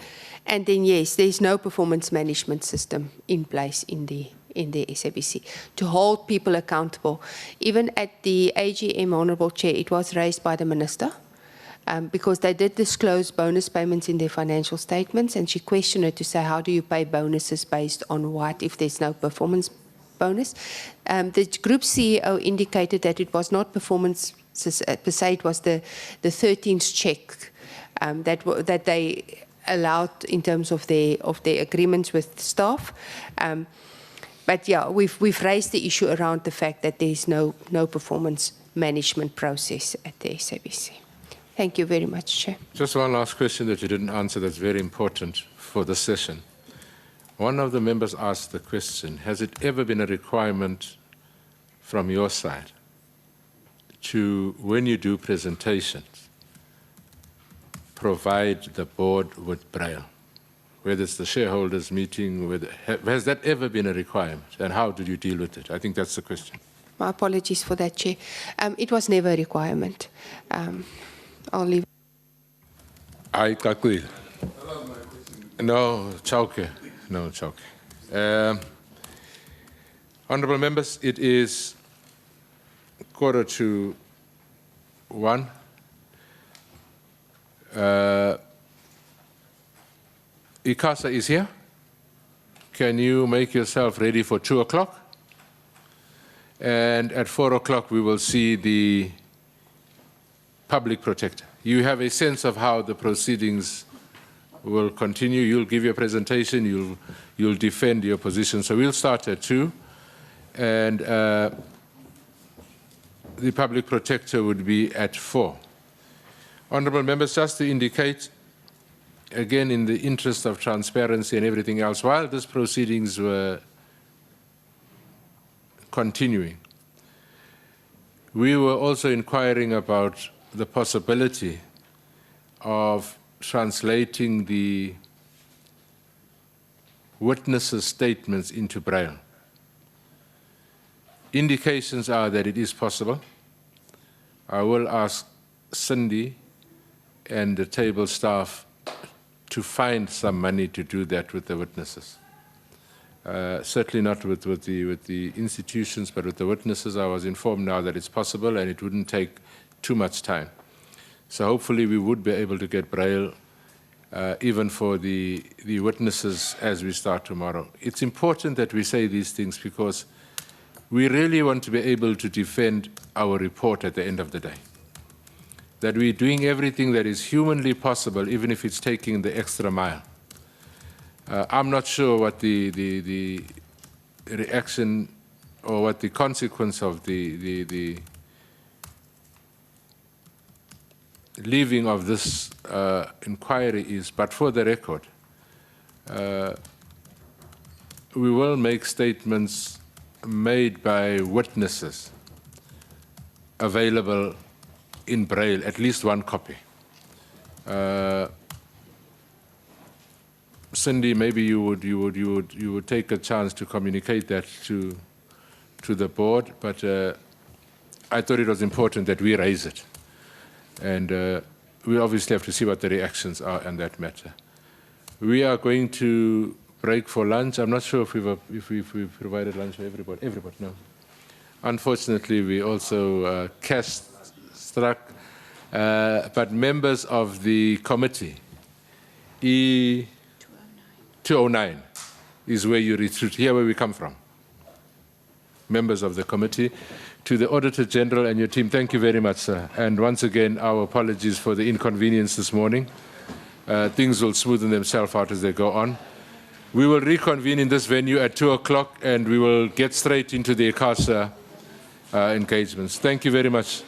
Speaker 8: then, yes, there's no performance management system in place in the SABC to hold people accountable. Even at the AGM, Honourable Chair, it was raised by the Minister because they did disclose bonus payments in their financial statements, and she questioned it to say, how do you pay bonuses based on what if there's no performance bonus? The group CEO indicated that it was not performance per se, it was the 13th check that they allowed in terms of their agreements with staff. But yeah, we've raised the issue around the fact that there's no performance management process at the SABC. Thank you very much, Chair.
Speaker 1: Just one last question that you didn't answer that's very important for the session. One of the members asked the question, has it ever been a requirement from your side to, when you do presentations, provide the board with Braille? Whether it's the shareholders meeting, has that ever been a requirement? And how did you deal with it? I think that's the question.
Speaker 8: My apologies for that, Chair. It was never a requirement. I'll leave.
Speaker 1: I agree. No, Chauke. No, Chauke. Honourable members, it is 1:45. ICASA is here. Can you make yourself ready for 2 o'clock? And at 4 o'clock, we will see the public protector. You have a sense of how the proceedings will continue. You'll give your presentation, you'll defend your position. So we'll start at 2, and the public protector would be at 4. Honourable members, just to indicate, again, in the interest of transparency and everything else, while these proceedings were continuing, we were also inquiring about the possibility of translating the witnesses' statements into Braille. Indications are that it is possible. I will ask Cindy and the table staff to find some money to do that with the witnesses. Certainly not with the institutions, but with the witnesses. I was informed now that it's possible and it wouldn't take too much time. So hopefully we would be able to get Braille even for the witnesses as we start tomorrow. It's important that we say these things because we really want to be able to defend our report at the end of the day. That we're doing everything that is humanly possible, even if it's taking the extra mile. I'm not sure what the reaction or what the consequence of the leaving of this inquiry is, but for the record, we will make statements made by witnesses available in Braille, at least one copy. Cindy, maybe you would take a chance to communicate that to the board, but I thought it was important that we raise it. And we obviously have to see what the reactions are on that matter. We are going to break for lunch. I'm not sure if we've provided lunch for everybody. Everybody, no. Unfortunately, we also cash struck, but members of the committee, E209 is where you retreat, here where we come from. Members of the committee. To the Auditor General and your team, thank you very much, sir. And once again, our apologies for the inconvenience this morning. Things will smoothen themselves out as they go on. We will reconvene in this venue at 2 o'clock and we will get straight into the ICASA engagements. Thank you very much.